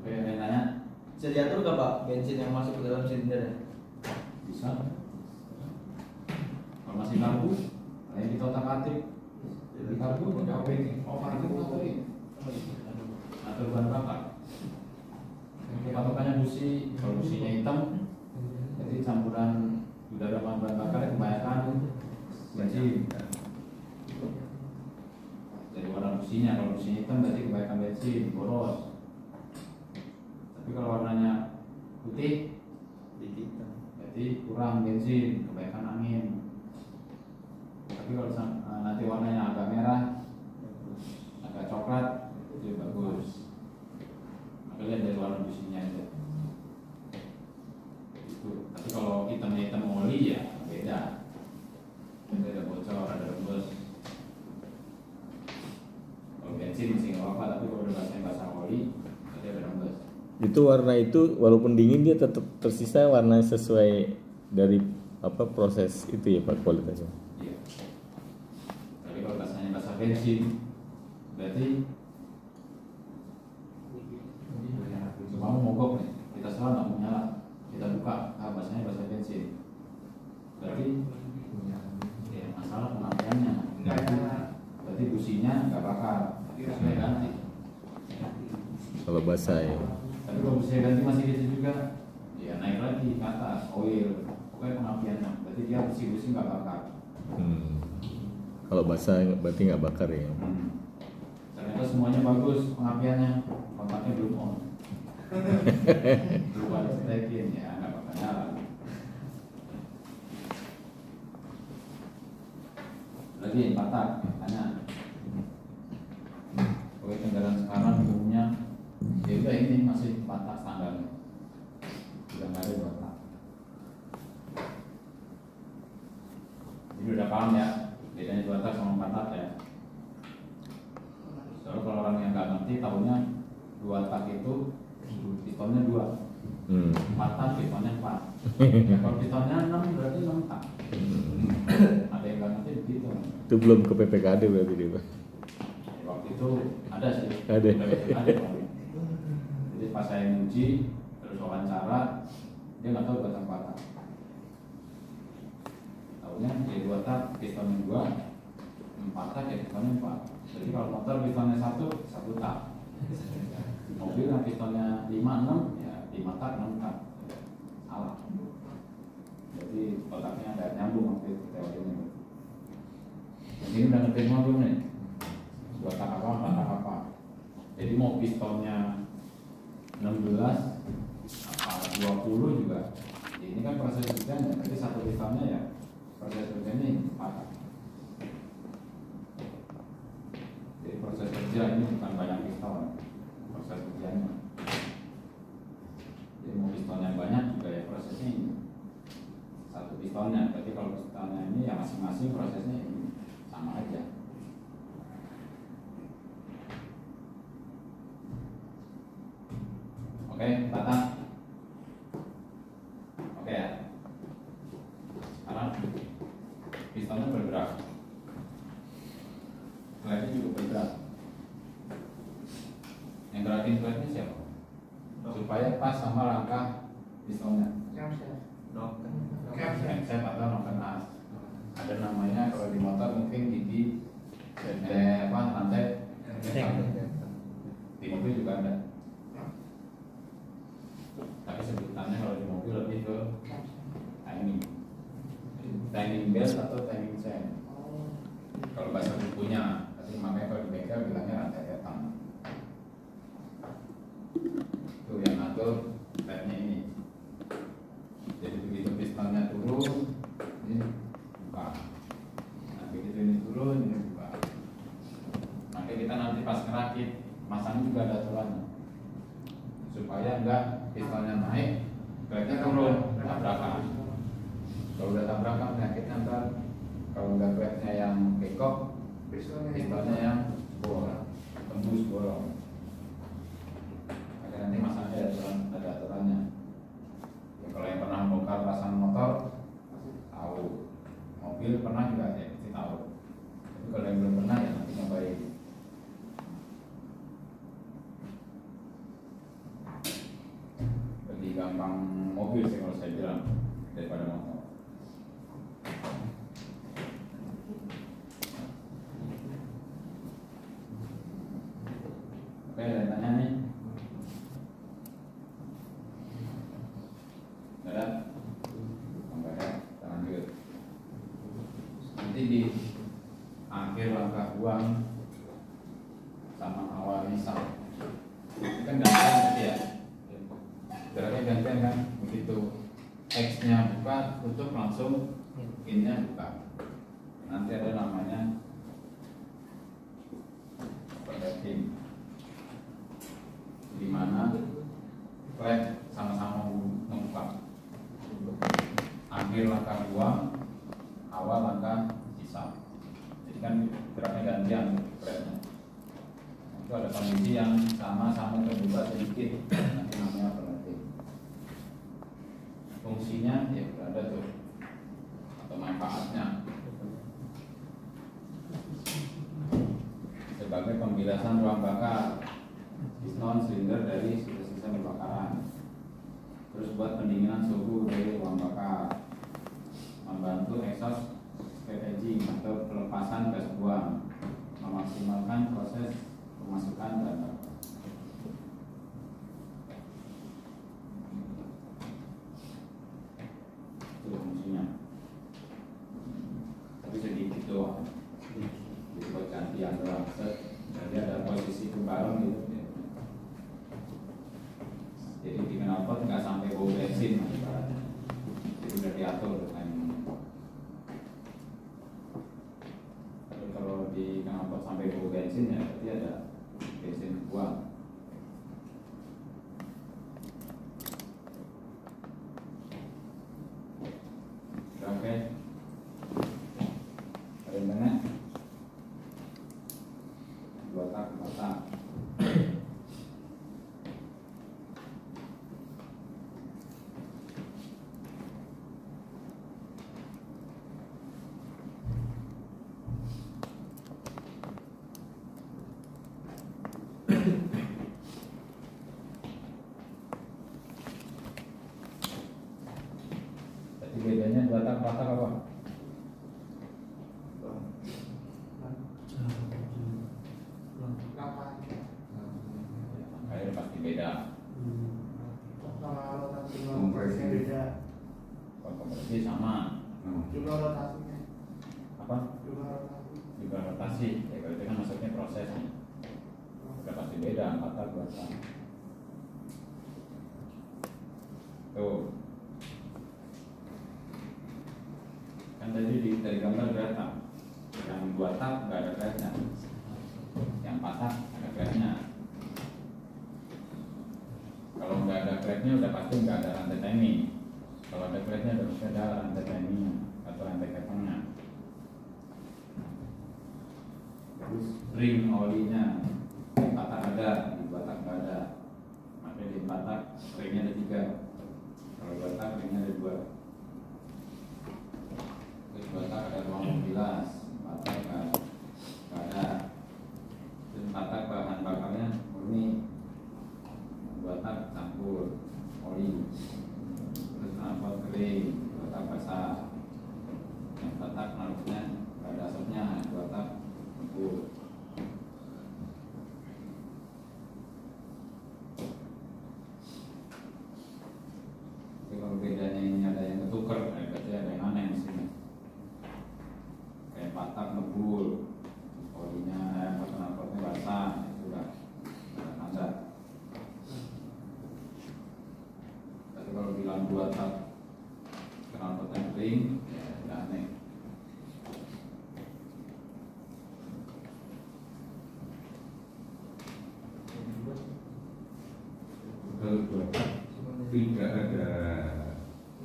Oke, ada yang nanya? Bisa diatur nggak Pak bensin yang masuk ke dalam silinder? Bisa. Kalau masih karbu, yang kita otak-atik. Di karbu nggak apa-apa. Atur bahan bakar. Patokannya busi, kalau businya hitam, jadi campuran udara bahan bakar kebanyakan bensin. Jadi warna businya, kalau businya hitam berarti kebanyakan bensin, boros. Tapi kalau warnanya putih, berarti kurang bensin, kebanyakan angin. Tapi kalau nanti warnanya agak merah, agak coklat, itu bagus. Maka lihat dari warna businya aja. Itu. Tapi kalau hitam oli ya beda. Ada bocor, ada rembes. Kalau bensin masih nggak apa-apa, tapi kalau udah basah oli, berarti ada rembes. Itu warna itu walaupun dingin dia tetap tersisa warna sesuai dari apa proses itu ya Pak kualitasnya. Iya. Tapi kalau basahnya basah bensin, berarti mau mogok nih, kita salah nggak mau nyala, kita buka, basahnya basah bensin, berarti ya masalah pengapiannya, berarti businya nggak bakar, businya ganti. Kalau basah ya. Tapi kalau businya ganti masih gitu juga, ya naik lagi ke atas, oil, pokoknya pengapiannya, berarti dia busi nggak bakar. Kalau basah berarti nggak bakar ya. Ternyata semuanya bagus pengapiannya, kontaknya belum on. Belum ada setekin ya, nggak bakal nyala. Lagi patah, tanya. Oke, kendaraan sekarang umumnya ya udah ini masih patah standar, udah nggak ada patah. Jadi udah paham ya bedanya patah sama patah ya. Soalnya kalau orang yang nggak ngerti tahunya dua tak itu pistonnya 2, 4 tak pistonnya 4. Kalau pistonnya 6 berarti 6 tak. Ada yang nggak ngerti begitu. Itu belum ke PPKD berarti dia Pak. Waktu itu ada sih. Ada. Ada. Jadi pas saya nguji terus wawancara dia nggak tahu batang patah. Tahunya di 2 tak pistonnya 2, 4 tak ya pistonnya 4. Jadi kalau motor pistonnya 1 tak. Mobil yang pistonnya 5, 6 ya 5 tak, 6 tak. Salah. Jadi otaknya ada nyambung waktu itu teorinya. Ini udah ngerti semua belum nih? 2 tak apa, 4 tak apa. Jadi mau pistonnya 16 apa 20 juga. Ini kan proses kerjanya, tapi satu pistonnya ya proses kerjanya 4 tak. Jadi proses kerja ini bukan banyak piston, proses kerjanya. Jadi mau pistonnya banyak juga ya prosesnya ini satu pistonnya. Berarti kalau pistonnya ini ya masing-masing prosesnya ini sama aja. Oke, patah. Oke ya. Sekarang pistonnya bergerak. Klepnya juga bergerak. Yang gerakin klepnya siapa? Supaya pas sama langkah pistonnya. Crankshaft atau noken as. Ada namanya kalau di motor mungkin gigi rantai. Di mobil juga ada. Tapi sebutannya kalau di mobil lebih ke timing belt atau timing chain. Kalau bahasa bukunya, tapi makanya kalau di bengkel bilangnya rantai datang. Itu yang ngatur tabnya ini. Jadi begitu pistonnya turun, ini buka. Nah begitu ini turun, ini buka. Makanya kita nanti pas ngerakit, masang juga ada aturannya. Supaya enggak pistonnya naik, klepnya turun, tabrakan. Kalau udah tabrakan penyakitnya ntar, kalau udah klepnya yang bengkok, pistonnya yang tembus bolong. Maka nanti masangnya ada aturannya. Ya, kalau yang pernah bongkar pasang motor tahu, mobil pernah juga ya pasti tahu. Tapi kalau yang belum pernah ya nanti nyobain. Lebih gampang mobil sih kalau saya bilang daripada motor. Oke, ada yang tanya nih? Nggak ada? Nggak ada, kita lanjut. Nanti di akhir langkah buang sama awal misal itu kan nggak ada nanti ya. Jaraknya gantian kan, begitu X-nya buka, tutup langsung in-nya buka. Nanti ada namanya overlapping, di mana flag sama-sama membuka. Akhir langkah buang, awal langkah sisa. Jadi kan geraknya gantian flagnya. Itu ada kondisi yang sama-sama terbuka sedikit, nanti namanya overlapping. Fungsinya ya udah ada tuh, atau manfaatnya sebagai pembilasan ruang bakar piston silinder dari sisa-sisa pembakaran, terus buat pendinginan suhu dari ruang bakar, membantu exhaust scavenging atau pelepasan gas buang, memaksimalkan proses pemasukan bahan bakar. Itu fungsinya, tapi sedikit doang, jadi buat gantian doang. Jadi ada posisi kebarang gitu. Jadi di knalpot nggak sampai bau bensin, jadi udah diatur kan. Tapi kalau di knalpot sampai bau bensin ya berarti ada bensin buang. Oke, ada yang tanya? Dua tak. Jadi bedanya dua tak apa? Air pasti beda. Kalau rotasi Kompresi. beda. Kalau kompresi sama. Juga rotasinya. Apa? Juga rotasi. Juga rotasi. Ya kalau itu kan maksudnya prosesnya. Udah pasti beda 4 tak 2 tak. Tuh. Kan tadi dari gambar kelihatan. Yang 2 tak nggak ada krednya. Yang 4 tak ada krednya. Kalau nggak ada krednya udah pasti nggak ada rantai timing. Kalau ada krednya udah pasti ada rantai timingnya atau rantai kepangnya. Terus ring olinya di 4 tak ada, di 2 tak nggak ada. Makanya di 4 tak ringnya ada 3. Kalau 2 tak ringnya ada 2. Terus 2 tak ada ruang pembilas, 4 tak nggak ada. Terus 4 tak bahan bakarnya murni, 2 tak campur oli. Terus knalpot kering, 2 tak basah. Yang 4 tak knalpotnya nggak ada asapnya, 2 tak campur. Jadi kalau bedanya ini ada yang ketuker, berarti ada yang aneh di sini. Kayak 4 tak ngebul, olinya knalpotnya basah, itu udah tanda. Tapi kalau bilang 2 tak knalpotnya kering, ya udah aneh. Kalau 2 tak tidak ada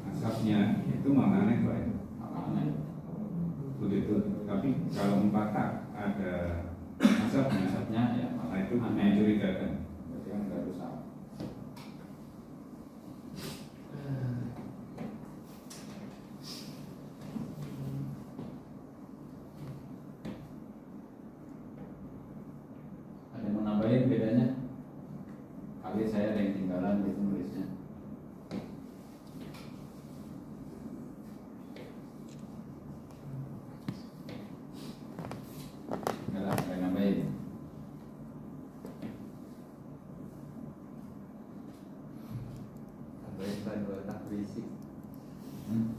asapnya itu malah aneh Pak. Aneh. Begitu. Tapi kalau 4 tak ada asapnya, Asapnya ya malah itu aneh. mencurigakan. Berarti kan nggak rusak. Ada yang mau nambahin bedanya? Kali saya ada yang tinggalan gitu nulisnya. Enggak lah, ada yang nambahin. Tambahin 2 tak berisik.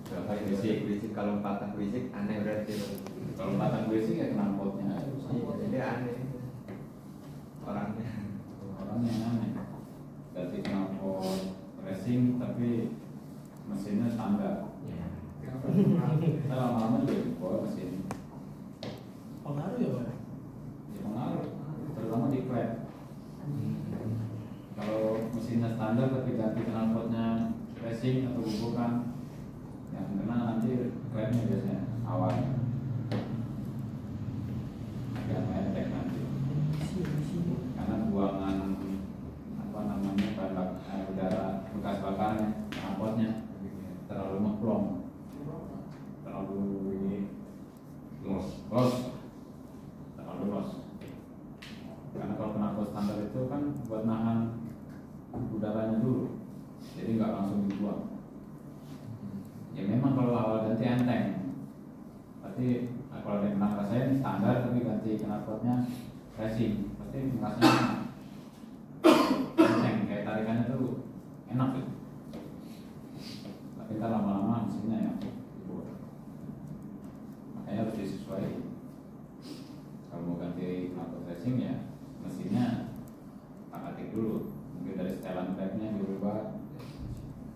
Berapa yang berisik? Berisik kalau 4 tak berisik aneh berarti. Kalau batang berisik ya knalpotnya rusak. Iya, jadi aneh orangnya. Orangnya yang aneh. Berarti knalpot racing pengaruh ya Pak? Ya pengaruh, terutama di klep. Kalau mesinnya standar tapi ganti knalpotnya racing atau bubukan, yang kena nanti klepnya biasanya awalnya agak meletek nanti karena buangan apa namanya udara bekas bakarnya knalpotnya terlalu ngeplong, terlalu los, terlalu los. Karena kalau knalpot standar itu kan buat nahan udaranya dulu, jadi nggak langsung dibuang. Ya memang kalau awal ganti enteng, pasti kalau ada yang pernah ngerasain standar tapi ganti knalpotnya racing, pasti merasanya enteng, kayak tarikannya tuh enak gitu. Tapi ntar lama-lama mesinnya ya dibuang. Makanya harus disesuaikan. Kalau mau ganti knalpot racing ya mesinnya tak ketik dulu, mungkin dari setelan klepnya dirubah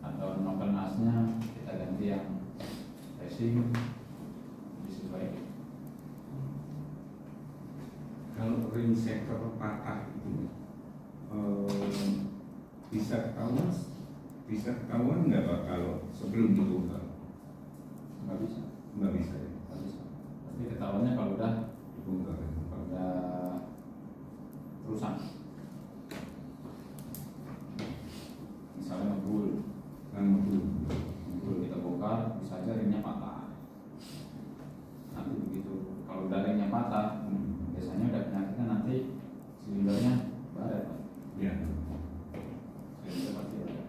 atau noken asnya kita ganti yang racing, disesuaikan. Kalau ring sektor patah itu bisa ketahuan nggak Pak kalau sebelum dibongkar? Nggak bisa, Nggak bisa ya. nggak bisa. Tapi ketahuannya kalau udah Dibongkar ya. rusak, misalnya ngebul kita bongkar, bisa aja ringnya patah. Nanti begitu kalau udah ringnya patah, biasanya udah penyakitnya nanti silindernya baret. Ya. Silinder pasti baret.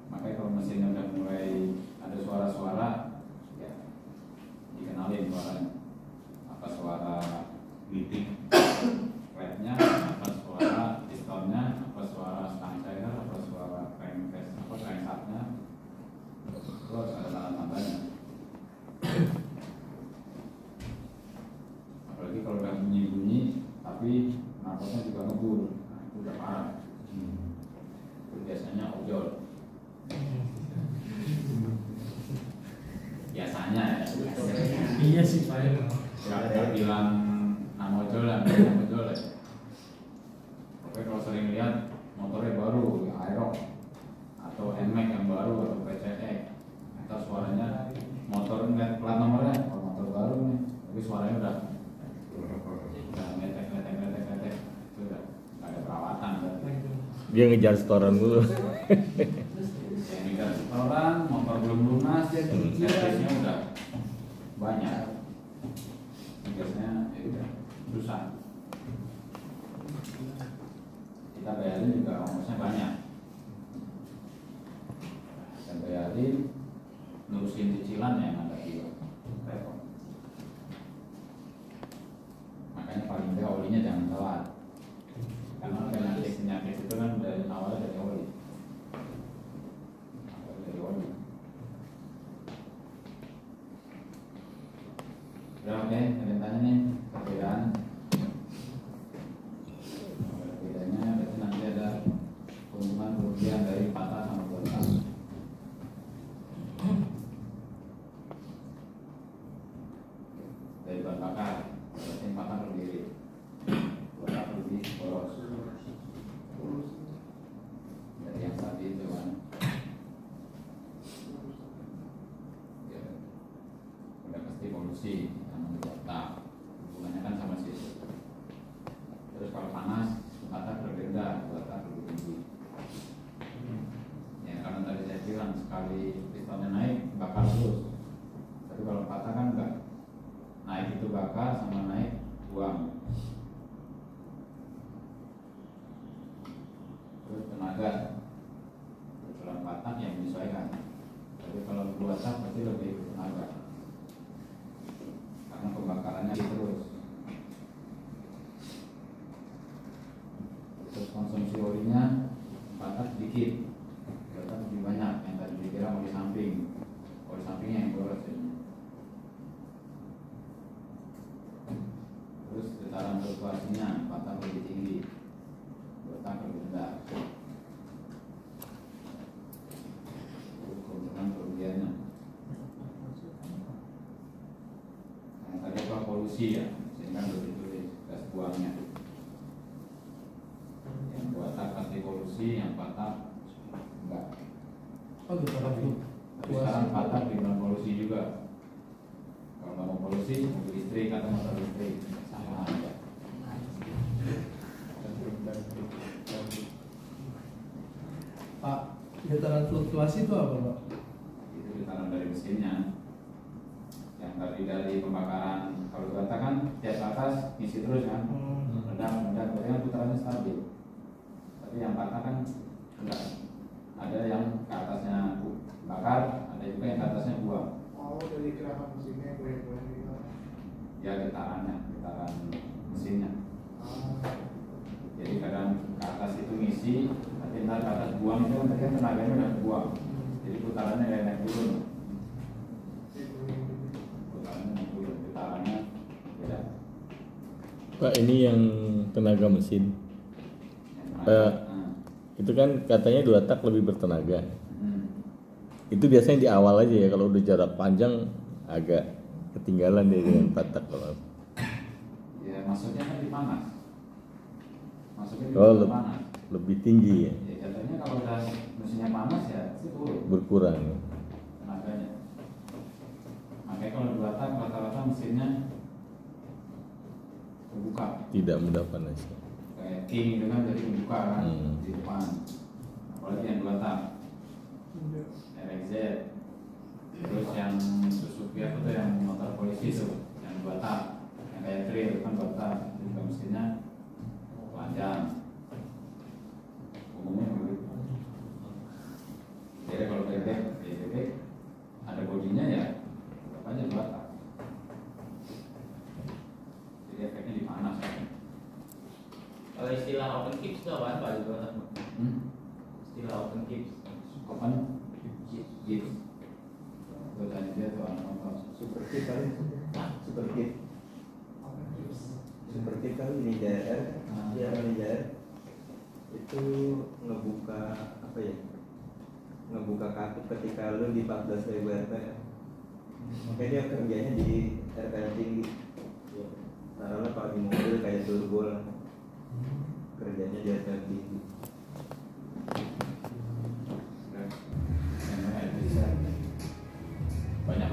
Makanya kalau mesinnya udah mulai ada suara-suara, ya dikenalin suaranya. Apa suara Titik. klepnya, apa suara pistonnya, apa suara stancer, apa suara crankcase, apa crankshaftnya, itu harus ada tanda-tandanya. Apalagi kalau udah bunyi-bunyi tapi knalpotnya juga ngebul, nah itu udah parah. Itu biasanya ojol. Biasanya ya. Iya sih Pak. Nggak bilang ojol lah, ojol ya. Pokoknya kalau sering lihat motornya baru, ya Aerox atau NMAX yang baru atau PCX, atau suaranya motor ngeliat plat nomornya, kalau motor baru nih, tapi suaranya udah ngetek, itu udah nggak ada perawatan berarti. Dia ngejar setoran dulu. Yang ngejar setoran, motor belum lunas, servisnya udah banyak. Biasanya ya udah susah. Kita bayarin juga ongkosnya banyak. Dan bayarin nurusin cicilan yang ada di repot. Makanya paling nggak olinya jangan telat. Karena penyakit itu kan dari awalnya dari oli. Dari oli. Udah oke, ada yang tanya nih perbedaan. Bedanya berarti nanti ada keuntungan kerugian dari patah sama botak. Dari bahan bakar, berarti patah berdiri, botak lebih polos. Dari yang tadi itu kan, ya, udah pasti polusi. Hubungannya kan sama situ. Terus kalau panas, patah berbeda, patah lebih tinggi. Ya karena tadi saya bilang sekali pistonnya naik bakar terus. Tapi kalau patah kan enggak, naik itu bakar sama naik buang. Terus tenaga, kalau patah yang menyesuaikan. Tapi kalau buatan pasti lebih tenaga. Karena pembakarannya terus konsumsi olinya patah sedikit, patah lebih banyak. Yang tadi dikira oli samping, oli sampingnya yang boros ini. Terus getaran fluktuasinya patah lebih tinggi, patah lebih rendah. Keuntungan kerugiannya. Yang tadi apa polusi ya, sehingga harus ditulis gas buangnya. Yang 2 tak pasti polusi, yang 4 tak enggak. Oh gitu. Tapi sekarang 4 tak dengan polusi juga. Kalau nggak mau polusi, mobil listrik atau motor listrik sama aja. Pak, getaran fluktuasi itu apa Pak? Itu ditanam dari mesinnya. Yang tadi dari pembakaran, kalau data kan tiap atas ngisi terus kan, rendah, berarti kan putarannya stabil. Tapi yang patah kan enggak. Ada yang ke atasnya bakar, ada juga yang ke atasnya buang. Oh, dari gerakan mesinnya goyang-goyang gitu. Ya getaran mesinnya. Jadi kadang ke atas itu ngisi, tapi ntar ke atas buang itu kan tadi kan tenaganya udah buang. Jadi putarannya kayak naik turun. Putarannya naik turun, getarannya beda. Pak, ini yang tenaga mesin. Itu kan katanya 2 tak lebih bertenaga. Itu biasanya di awal aja ya, kalau udah jarak panjang agak ketinggalan deh dengan 4 tak kalau. Ya maksudnya kan dipanas. Maksudnya Oh, panas. lebih tinggi ya, Ya jatuhnya kalau udah mesinnya panas ya itu turun berkurang ya. tenaganya. Makanya kalau 2 tak rata-rata mesinnya terbuka. Tidak mudah panas. Kayak King itu kan jadi terbuka kan di depan. Apalagi yang 2 tak RXZ. Terus yang Suzuki apa tuh yang motor polisi itu yang 2 tak, yang kayak trail itu kan 2 tak, juga mesinnya panjang. Umumnya begitu. Jadi kalau bebek ada bodinya ya tetap aja 2 tak. Jadi efeknya dipanas kan. Kalau istilah open keeps itu apaan Pak? Istilah open keeps. Kapan gitu? Gue tanya dia tuh anak motor. Super kit kali. Super kit. Super kit kali ini JR. Iya ini JR. Itu ngebuka apa ya? Ngebuka katup ketika lu di 14.000 RPM. Makanya dia kerjanya di RPM tinggi. Taruhlah kalau di mobil kayak turbo lah. Kerjanya di RPM tinggi. Banyak.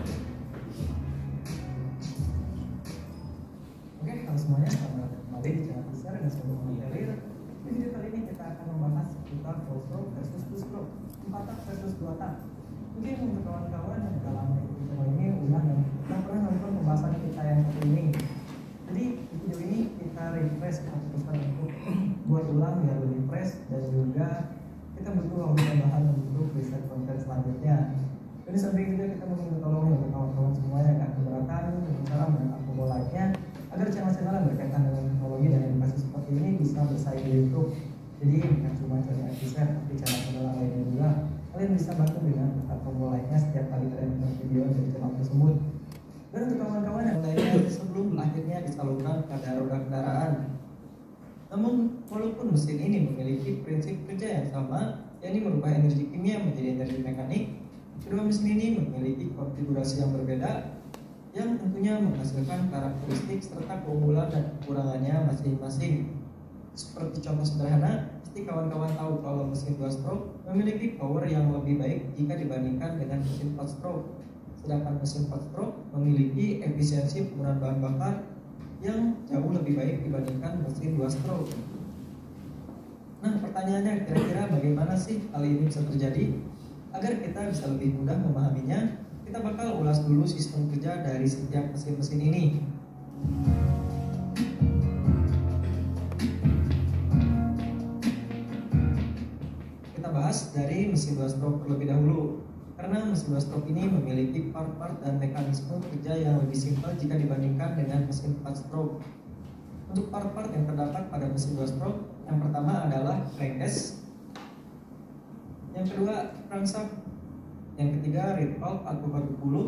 Oke, kalau semuanya selamat kembali di channel besar dan sebelum mengalir. Di video kali ini kita akan membahas seputar full stroke versus two stroke, 4 tak versus 2 tak. Mungkin untuk kawan-kawan yang dalam video ini ulang yang pernah nonton pembahasan kita yang satu ini. Jadi di video ini kita refresh keputusan untuk buat ulang biar lebih fresh dan juga kita butuh waktu tambahan untuk riset konten selanjutnya. Jadi samping itu kita meminta tolong ya kawan-kawan semua yang akan keberatan dengan cara menekan like-nya agar channel-channel yang berkaitan dengan teknologi dan edukasi seperti ini bisa bersaing di YouTube. Jadi bukan cuma channel Episode tapi channel-channel lainnya juga. Kalian bisa bantu dengan tekan tombol like-nya setiap kali kalian menonton video dari channel tersebut. Dan untuk kawan-kawan yang lainnya sebelum akhirnya disalurkan pada roda kendaraan. Namun walaupun mesin ini memiliki prinsip kerja yang sama, yakni merubah energi kimia menjadi energi mekanik, kedua mesin ini memiliki konfigurasi yang berbeda yang tentunya menghasilkan karakteristik serta keunggulan dan kekurangannya masing-masing. Seperti contoh sederhana, pasti kawan-kawan tahu kalau mesin 2 stroke memiliki power yang lebih baik jika dibandingkan dengan mesin 4 stroke. Sedangkan mesin 4 stroke memiliki efisiensi penggunaan bahan bakar yang jauh lebih baik dibandingkan mesin 2 stroke. Nah, pertanyaannya kira-kira bagaimana sih hal ini bisa terjadi? Agar kita bisa lebih mudah memahaminya, kita bakal ulas dulu sistem kerja dari setiap mesin-mesin ini. Kita bahas dari mesin 2 stroke terlebih dahulu. Karena mesin 2 stroke ini memiliki part-part dan mekanisme kerja yang lebih simpel jika dibandingkan dengan mesin 4 stroke. Untuk part-part yang terdapat pada mesin 2 stroke, yang pertama adalah crankcase, yang kedua crankshaft, yang ketiga reed valve atau batu puluh,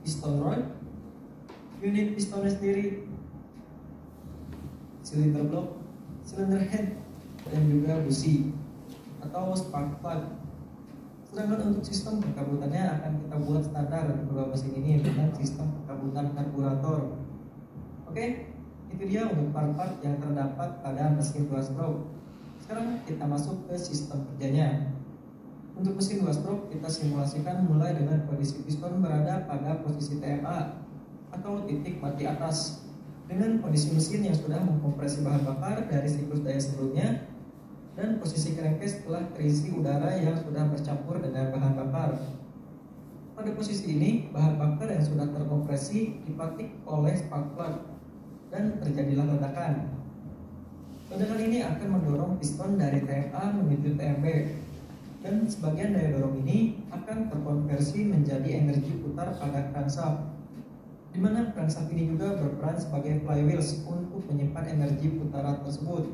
piston rod, unit pistonnya sendiri, cylinder block, cylinder head, dan juga busi atau spark plug. Sedangkan untuk sistem pengkabutannya akan kita buat standar untuk kedua mesin ini dengan sistem pengkabutan karburator. Oke, itu dia untuk part-part yang terdapat pada mesin 2 stroke. Sekarang kita masuk ke sistem kerjanya. Untuk mesin 2 stroke kita simulasikan mulai dengan kondisi piston berada pada posisi TMA atau titik mati atas, dengan kondisi mesin yang sudah mengkompresi bahan bakar dari siklus daya sebelumnya, dan posisi crankcase telah terisi udara yang sudah bercampur dengan bahan bakar. Pada posisi ini, bahan bakar yang sudah terkompresi dipatik oleh spark plug dan terjadilah ledakan. Ledakan ini akan mendorong piston dari TMA menuju TMB, dan sebagian daya dorong ini akan terkonversi menjadi energi putar pada crankshaft, di mana crankshaft ini juga berperan sebagai flywheels untuk menyimpan energi putaran tersebut.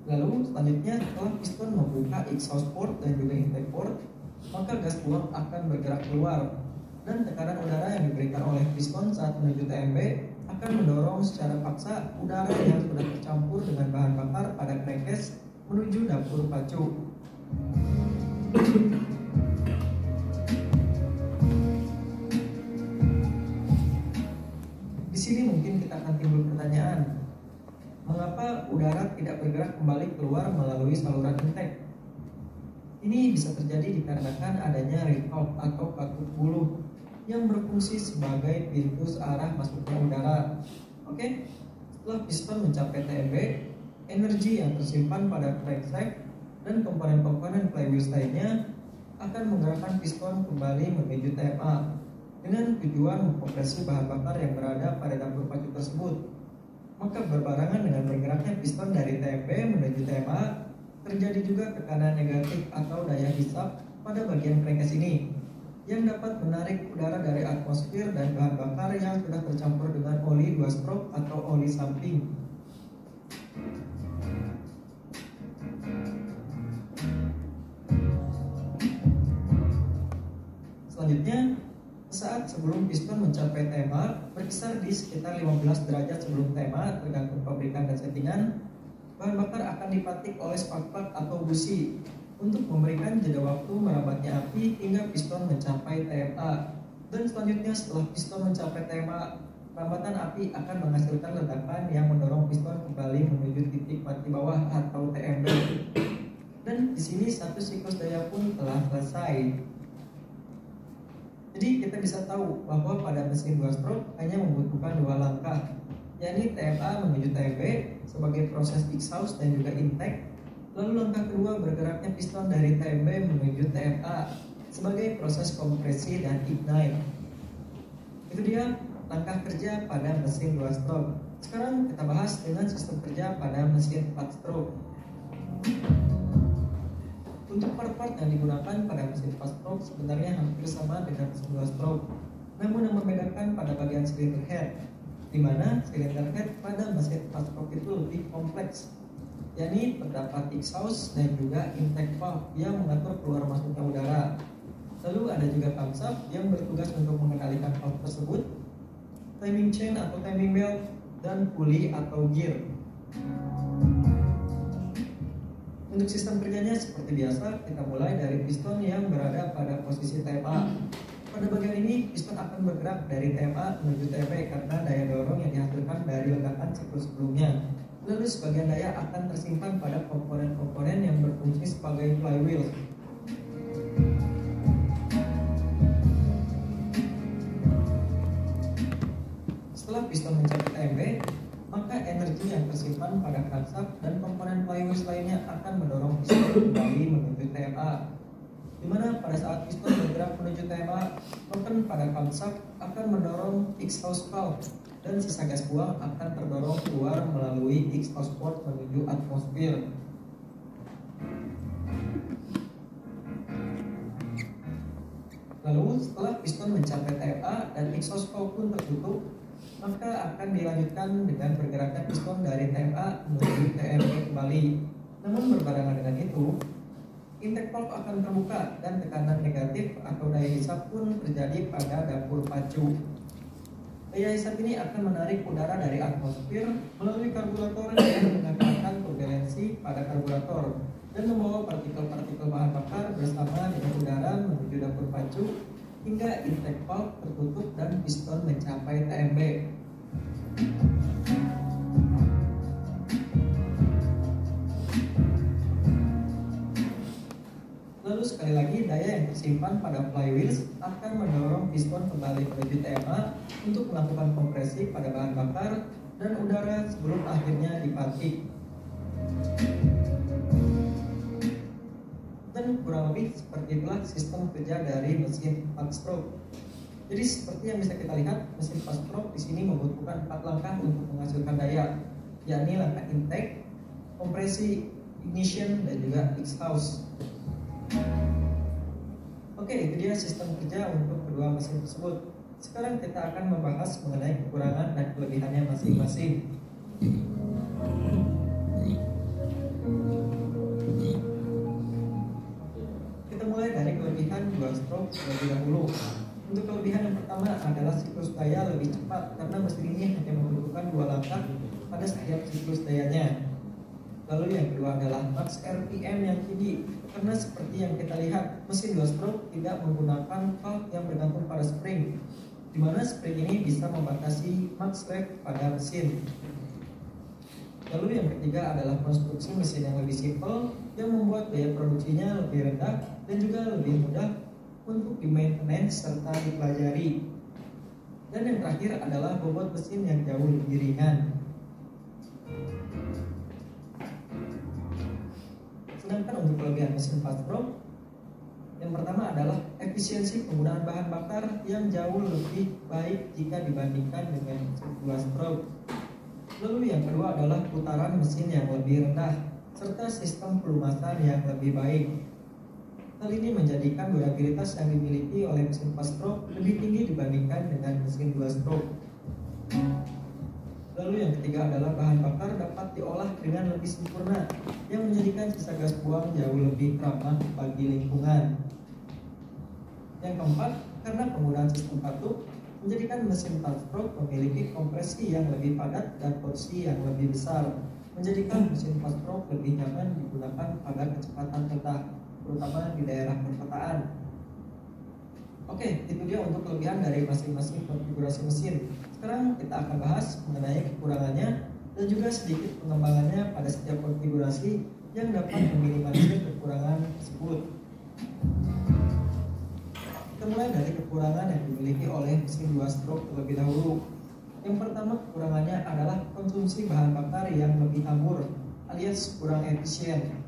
Lalu selanjutnya, setelah piston membuka exhaust port dan juga intake port, maka gas buang akan bergerak keluar, dan tekanan udara yang diberikan oleh piston saat menuju TMB akan mendorong secara paksa udara yang sudah tercampur dengan bahan bakar pada crankcase menuju dapur pacu. Di sini mungkin kita akan timbul pertanyaan, mengapa udara tidak bergerak kembali keluar melalui saluran intake? Ini bisa terjadi dikarenakan adanya ring valve atau katup buluh yang berfungsi sebagai pintu searah masuknya udara. Oke, setelah piston mencapai TMB, energi yang tersimpan pada crankshaft dan komponen-komponen flywheels lainnya akan menggerakkan piston kembali menuju TMA dengan tujuan mengkompresi bahan bakar yang berada pada dapur pacu tersebut. Maka berbarengan dengan bergeraknya piston dari TMB menuju TMA, terjadi juga tekanan negatif atau daya hisap pada bagian crankcase ini yang dapat menarik udara dari atmosfer dan bahan bakar yang sudah tercampur dengan oli 2 stroke atau oli samping. Selanjutnya, saat sebelum piston mencapai TMA, berkisar di sekitar 15 derajat sebelum TMA tergantung pabrikan dan settingan, bahan bakar akan dipatik oleh spark plug atau busi untuk memberikan jeda waktu merambatnya api hingga piston mencapai TMA. Dan selanjutnya setelah piston mencapai TMA, rambatan api akan menghasilkan ledakan yang mendorong piston kembali menuju titik mati bawah atau TMB. Dan di sini satu siklus daya pun telah selesai. Jadi kita bisa tahu bahwa pada mesin 2 stroke hanya membutuhkan 2 langkah, yakni TMA menuju TMB sebagai proses exhaust dan juga intake. Lalu langkah kedua bergeraknya piston dari TMB menuju TMA sebagai proses kompresi dan ignite. Itu dia langkah kerja pada mesin 2 stroke. Sekarang kita bahas dengan sistem kerja pada mesin 4 stroke. Untuk part-part yang digunakan pada mesin 4 stroke sebenarnya hampir sama dengan mesin 2 stroke, namun yang membedakan pada bagian cylinder head, di mana cylinder head pada mesin 4 stroke itu lebih kompleks, yakni terdapat exhaust dan juga intake valve yang mengatur keluar masuknya udara. Lalu ada juga crankshaft yang bertugas untuk mengendalikan valve tersebut, timing chain atau timing belt, dan pulley atau gear. Untuk sistem kerjanya seperti biasa, kita mulai dari piston yang berada pada posisi TMA. Pada bagian ini, piston akan bergerak dari TMA menuju TMB karena daya dorong yang dihasilkan dari ledakan siklus sebelumnya. Lalu sebagian daya akan tersimpan pada komponen-komponen yang berfungsi sebagai flywheel. Setelah piston mencapai TMB, maka energi yang tersimpan pada crankshaft dan komponen flywheels lainnya akan mendorong piston kembali menuju TMA. Di mana pada saat piston bergerak menuju TMA, token pada crankshaft akan mendorong exhaust valve dan sisa gas buang akan terdorong keluar melalui exhaust port menuju atmosfer. Lalu setelah piston mencapai TMA dan exhaust valve pun tertutup, maka akan dilanjutkan dengan bergeraknya piston dari TMA menuju TMB kembali. Namun berbarengan dengan itu, intake valve akan terbuka dan tekanan negatif atau daya hisap pun terjadi pada dapur pacu. Daya hisap ini akan menarik udara dari atmosfer melalui karburator yang mengakibatkan turbulensi pada karburator. dan membawa partikel-partikel bahan bakar bersama dengan udara menuju dapur pacu hingga intake valve tertutup dan piston mencapai TMB. Lalu sekali lagi daya yang tersimpan pada flywheels akan mendorong piston kembali menuju TMA untuk melakukan kompresi pada bahan bakar dan udara sebelum akhirnya dipantik. Dan kurang lebih seperti itulah sistem kerja dari mesin 4 stroke. Jadi seperti yang bisa kita lihat, mesin 4 stroke di sini membutuhkan 4 langkah untuk menghasilkan daya, yakni langkah intake, kompresi, ignition, dan juga exhaust. Oke, itu dia sistem kerja untuk kedua mesin tersebut. Sekarang kita akan membahas mengenai kekurangan dan kelebihannya masing-masing. Kita mulai dari kelebihan dua stroke terlebih dahulu. Untuk kelebihan yang pertama adalah siklus daya lebih cepat karena mesin ini hanya membutuhkan 2 langkah pada setiap siklus dayanya. Lalu yang kedua adalah max RPM yang tinggi karena seperti yang kita lihat, mesin 2 stroke tidak menggunakan valve yang bergantung pada spring, di mana spring ini bisa membatasi max rate pada mesin. Lalu yang ketiga adalah konstruksi mesin yang lebih simpel yang membuat biaya produksinya lebih rendah dan juga lebih mudah untuk di-maintenance serta dipelajari. Dan yang terakhir adalah bobot mesin yang jauh lebih ringan. Sedangkan untuk kelebihan mesin 4 stroke, yang pertama adalah efisiensi penggunaan bahan bakar yang jauh lebih baik jika dibandingkan dengan mesin 2 stroke. Lalu yang kedua adalah putaran mesin yang lebih rendah serta sistem pelumasan yang lebih baik. Hal ini menjadikan durabilitas yang dimiliki oleh mesin 4 stroke lebih tinggi dibandingkan dengan mesin 2 stroke. Lalu yang ketiga adalah bahan bakar dapat diolah dengan lebih sempurna yang menjadikan sisa gas buang jauh lebih ramah bagi lingkungan. Yang keempat, karena penggunaan sistem katup menjadikan mesin 4 stroke memiliki kompresi yang lebih padat dan torsi yang lebih besar, menjadikan mesin 4 stroke lebih nyaman digunakan pada kecepatan rendah, terutama di daerah perkotaan. Oke, itu dia untuk kelebihan dari masing-masing konfigurasi mesin. Sekarang kita akan bahas mengenai kekurangannya dan juga sedikit pengembangannya pada setiap konfigurasi yang dapat meminimalisir kekurangan tersebut. Kita mulai dari kekurangan yang dimiliki oleh mesin 2 stroke terlebih dahulu. Yang pertama kekurangannya adalah konsumsi bahan bakar yang lebih hambur alias kurang efisien.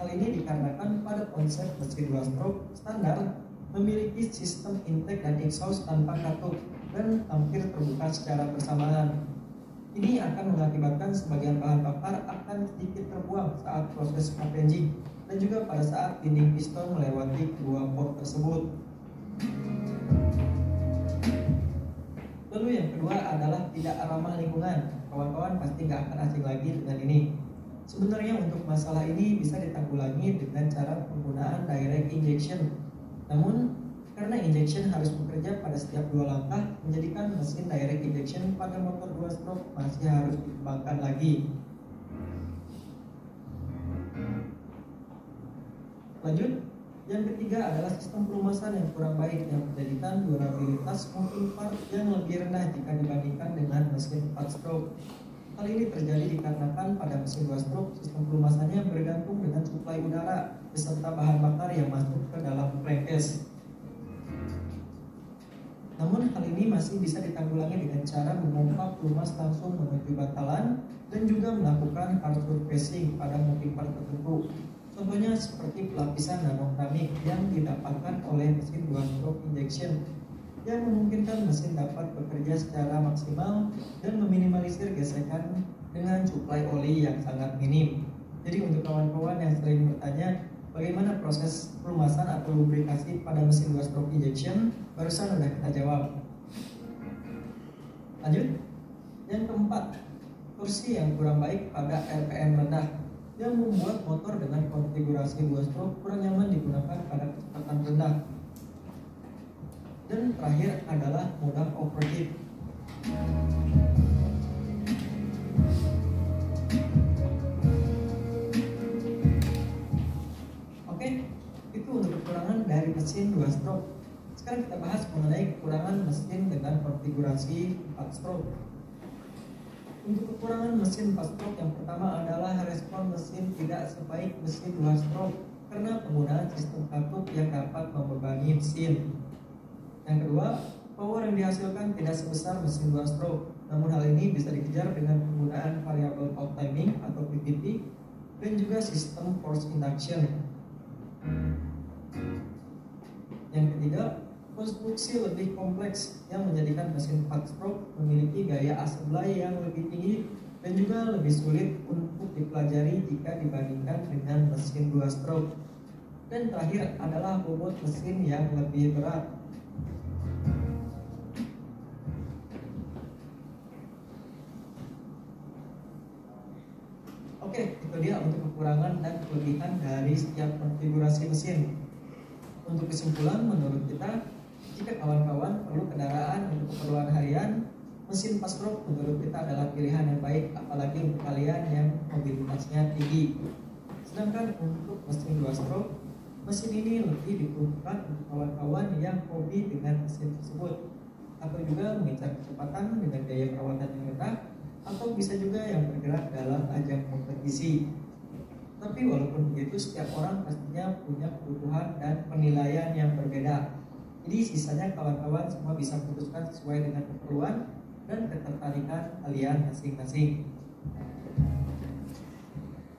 Hal ini dikarenakan pada konsep mesin 2 stroke standar memiliki sistem intake dan exhaust tanpa katup dan hampir terbuka secara bersamaan. Ini akan mengakibatkan sebagian bahan bakar akan sedikit terbuang saat proses scavenging dan juga pada saat dinding piston melewati kedua port tersebut. Lalu yang kedua adalah tidak ramah lingkungan. Kawan-kawan pasti nggak akan asing lagi dengan ini. Sebenarnya untuk masalah ini bisa ditanggulangi dengan cara penggunaan direct injection. Namun karena injection harus bekerja pada setiap 2 langkah, menjadikan mesin direct injection pada motor 2 stroke masih harus dikembangkan lagi. Lanjut, yang ketiga adalah sistem pelumasan yang kurang baik yang menjadikan durabilitas moving part yang lebih rendah jika dibandingkan dengan mesin 4 stroke. Hal ini terjadi dikarenakan pada mesin 2 stroke sistem pelumasannya bergantung dengan suplai udara beserta bahan bakar yang masuk ke dalam crankcase. Namun hal ini masih bisa ditanggulangi dengan cara memompa pelumas langsung menuju bantalan dan juga melakukan hard surfacing pada moving part tertentu. Contohnya seperti pelapisan nanokeramik yang didapatkan oleh mesin 2 stroke injection yang memungkinkan mesin dapat bekerja secara maksimal dan meminimalisir gesekan dengan suplai oli yang sangat minim. Jadi untuk kawan-kawan yang sering bertanya bagaimana proses pelumasan atau lubrikasi pada mesin 2 stroke injection, barusan sudah kita jawab. Lanjut, yang keempat, torsi yang kurang baik pada RPM rendah yang membuat motor dengan konfigurasi 2 stroke kurang nyaman digunakan pada kecepatan rendah. Dan terakhir adalah mudah overheat. mesin 2 stroke. Sekarang kita bahas mengenai kekurangan mesin dengan konfigurasi 4 stroke. Untuk kekurangan mesin 4 stroke yang pertama adalah respon mesin tidak sebaik mesin 2 stroke karena penggunaan sistem katup yang dapat membebani mesin. Yang kedua, power yang dihasilkan tidak sebesar mesin 2 stroke. Namun hal ini bisa dikejar dengan penggunaan variable out timing atau VTP dan juga sistem force induction. Yang ketiga, konstruksi lebih kompleks yang menjadikan mesin 4 stroke memiliki gaya assembly yang lebih tinggi dan juga lebih sulit untuk dipelajari jika dibandingkan dengan mesin 2 stroke. Dan terakhir adalah bobot mesin yang lebih berat. Oke, itu dia untuk kekurangan dan kelebihan dari setiap konfigurasi mesin. Untuk kesimpulan, menurut kita, jika kawan-kawan perlu kendaraan untuk keperluan harian, mesin 4 stroke menurut kita adalah pilihan yang baik, apalagi untuk kalian yang mobilitasnya tinggi. Sedangkan untuk mesin 2 stroke, mesin ini lebih diperuntukkan untuk kawan-kawan yang hobi dengan mesin tersebut, atau juga mengincar kecepatan dengan daya perawatan yang rendah, atau bisa juga yang bergerak dalam ajang kompetisi. Tapi walaupun begitu, setiap orang pastinya punya kebutuhan dan penilaian yang berbeda. Jadi sisanya kawan-kawan semua bisa putuskan sesuai dengan keperluan dan ketertarikan kalian masing-masing.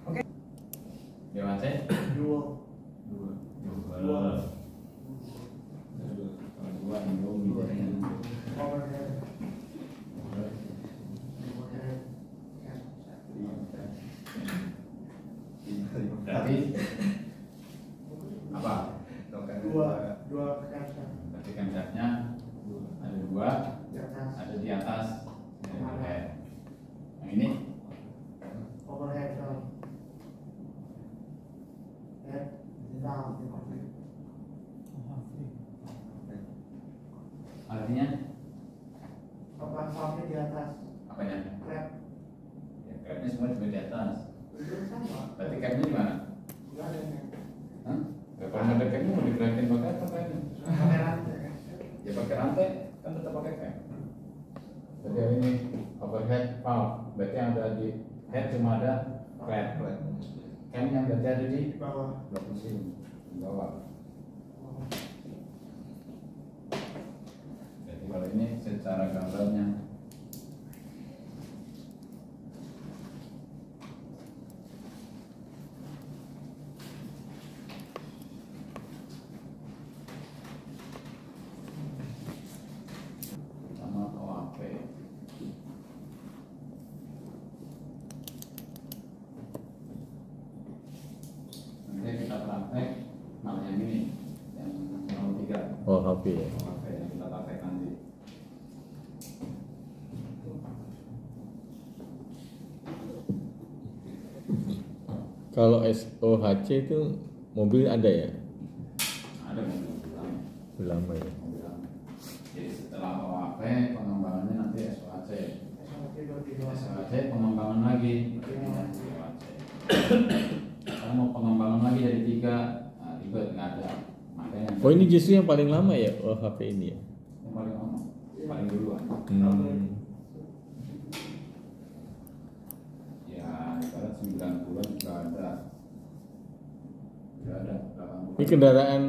Oke. Dewan C? Dua. Overhead. Berarti apa? Dua kaca Berarti kancatnya ada 2, di atas. ada di atas. Oke. Yang ini Overhead down. Head down. artinya Apa di atas? apanya? Clap. Ya, capnya semua juga di atas. Itu sama. Berarti capnya di mana? Enggak ada yang Hah? Ya, kalau nggak ada capnya mau digerakin pakai apa kayaknya? pakai rantai. Ya pakai rantai kan tetap pakai cap. Jadi ini overhead valve. Berarti yang ada di head cuma ada clap. Cam yang berarti ada di Bawah. blok mesin di bawah. Jadi kalau ini secara gambarnya sama OAP. Nanti kita praktek malah yang ini yang 03. Oh, HP ya. OAP yang kita praktek nanti. Kalau SOHC itu mobil ada ya? Ada mobil pulang. Lama ya. Mobil lama. Jadi setelah OAP pengembangannya nanti SOHC. SOHC pengembangan lagi. SOHC. Kalau mau pengembangan lagi dari 3, nah, ribet nggak ada. Makanya Oh, ini justru yang paling lama ya OHP ini ya? yang paling lama, paling duluan. Ya, ibarat 9 bulan juga ada. Sudah ada 8 bulan. Ini kendaraan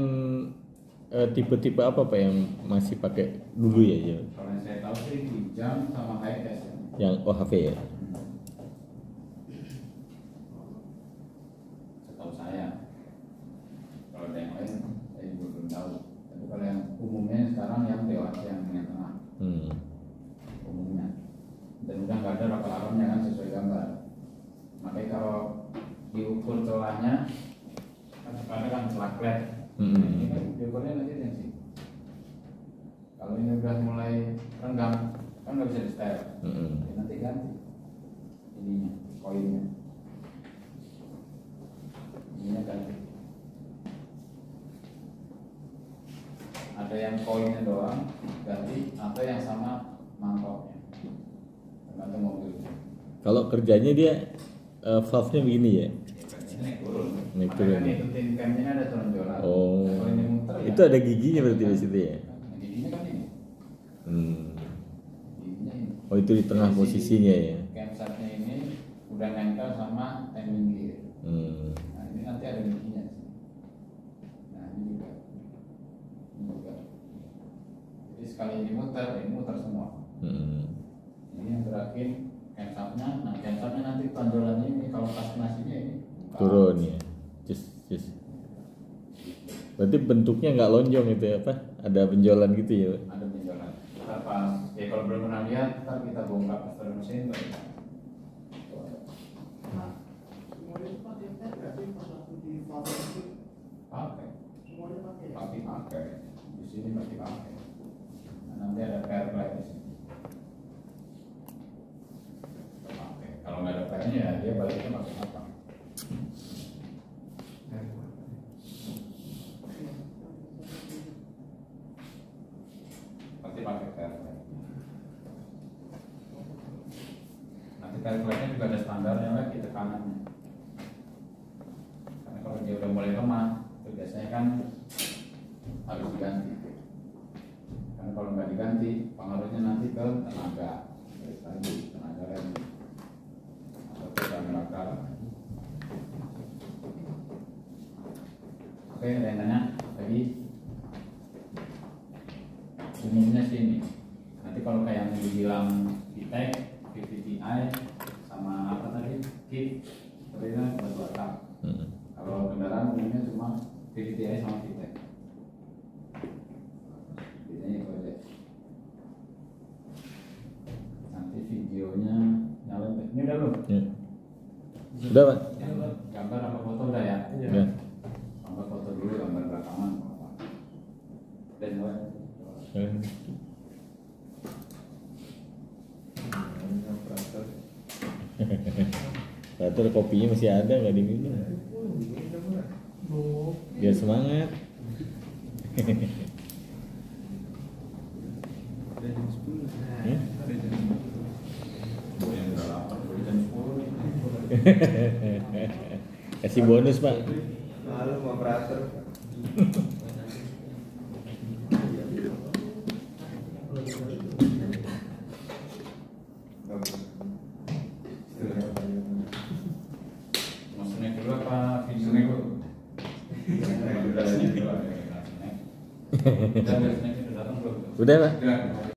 tipe-tipe apa Pak yang masih pakai dulu ya? Kalau yang saya tahu sih Kijang sama HS. Yang OHP ya? Setahu saya. Kalau ada yang lain, saya juga belum tahu. Tapi kalau yang umumnya sekarang yang dewasa yang tengah umumnya. Dan udah nggak ada rapal-rapalnya kan sesuai gambar. Makanya kalau diukur celahnya kan sekarang kan celah flat. Ini kan diukurnya nanti sih. Kalau ini udah mulai renggang kan nggak bisa di setel. Ya, nanti ganti ininya, koinnya. Ininya ganti. Ada yang koinnya doang ganti, atau yang sama mangkoknya. Tergantung mobil. Kalau kerjanya dia valve-nya begini ya? Ini naik turun. Naik Makanya turun. kan ngikutin camnya ada tonjolan. Oh. Nah, kalau ini muter Itu ada giginya berarti di situ ya. Nah, giginya kan ini. Giginya ini. Oh itu di tengah posisinya ya. Camshaftnya ini udah nempel sama timing gear. Nah ini nanti ada giginya. Nah ini juga. Ini juga. Jadi sekali ini muter semua. Ini yang terakhir camshaftnya. Nah camshaftnya nanti tonjolannya ini kalau pas nasinya ini Turun ya. Just. Berarti bentuknya nggak lonjong itu ya, apa? Ada benjolan gitu ya? ada benjolan. Ntar pas kalau belum pernah lihat, ntar kita bongkar master mesin baru. Nah, semuanya itu pakai tab nggak sih pas waktu di power itu? Pakai. Semuanya pakai. Pakai. Di sini pakai. Nah, nanti ada pair plate di sini. Pakai. Kalau nggak ada pairnya ya dia baliknya pakai apa? Pasti pakai pair plate. Nanti pair plate-nya juga ada standarnya lagi tekanannya. Karena kalau dia udah mulai lemah, itu biasanya kan harus diganti. Karena kalau nggak diganti, pengaruhnya nanti ke tenaga, tenaga rem atau ke bahan bakar. Oke, ada yang tanya lagi? Umumnya sih ini. Nanti kalau kayak yang dibilang VTEC, VVTi, sama apa tadi, KIT, sepertinya buat tak. Kalau kendaraan umumnya cuma VVTi sama VTEC. Bedanya itu aja. Nanti videonya nyala. Ini udah belum? Ya. Udah Pak? Gambar apa foto udah ya? Ya. Gambar foto dulu, gambar belakangan. Dan Terus kopinya masih ada nggak diminum? Biar semangat. Ya? Kasih bonus Pak. Lalu mau operator. mau snack dulu apa video dulu? Snack dulu. Udah snack itu datang belum? Udah Pak. Ya.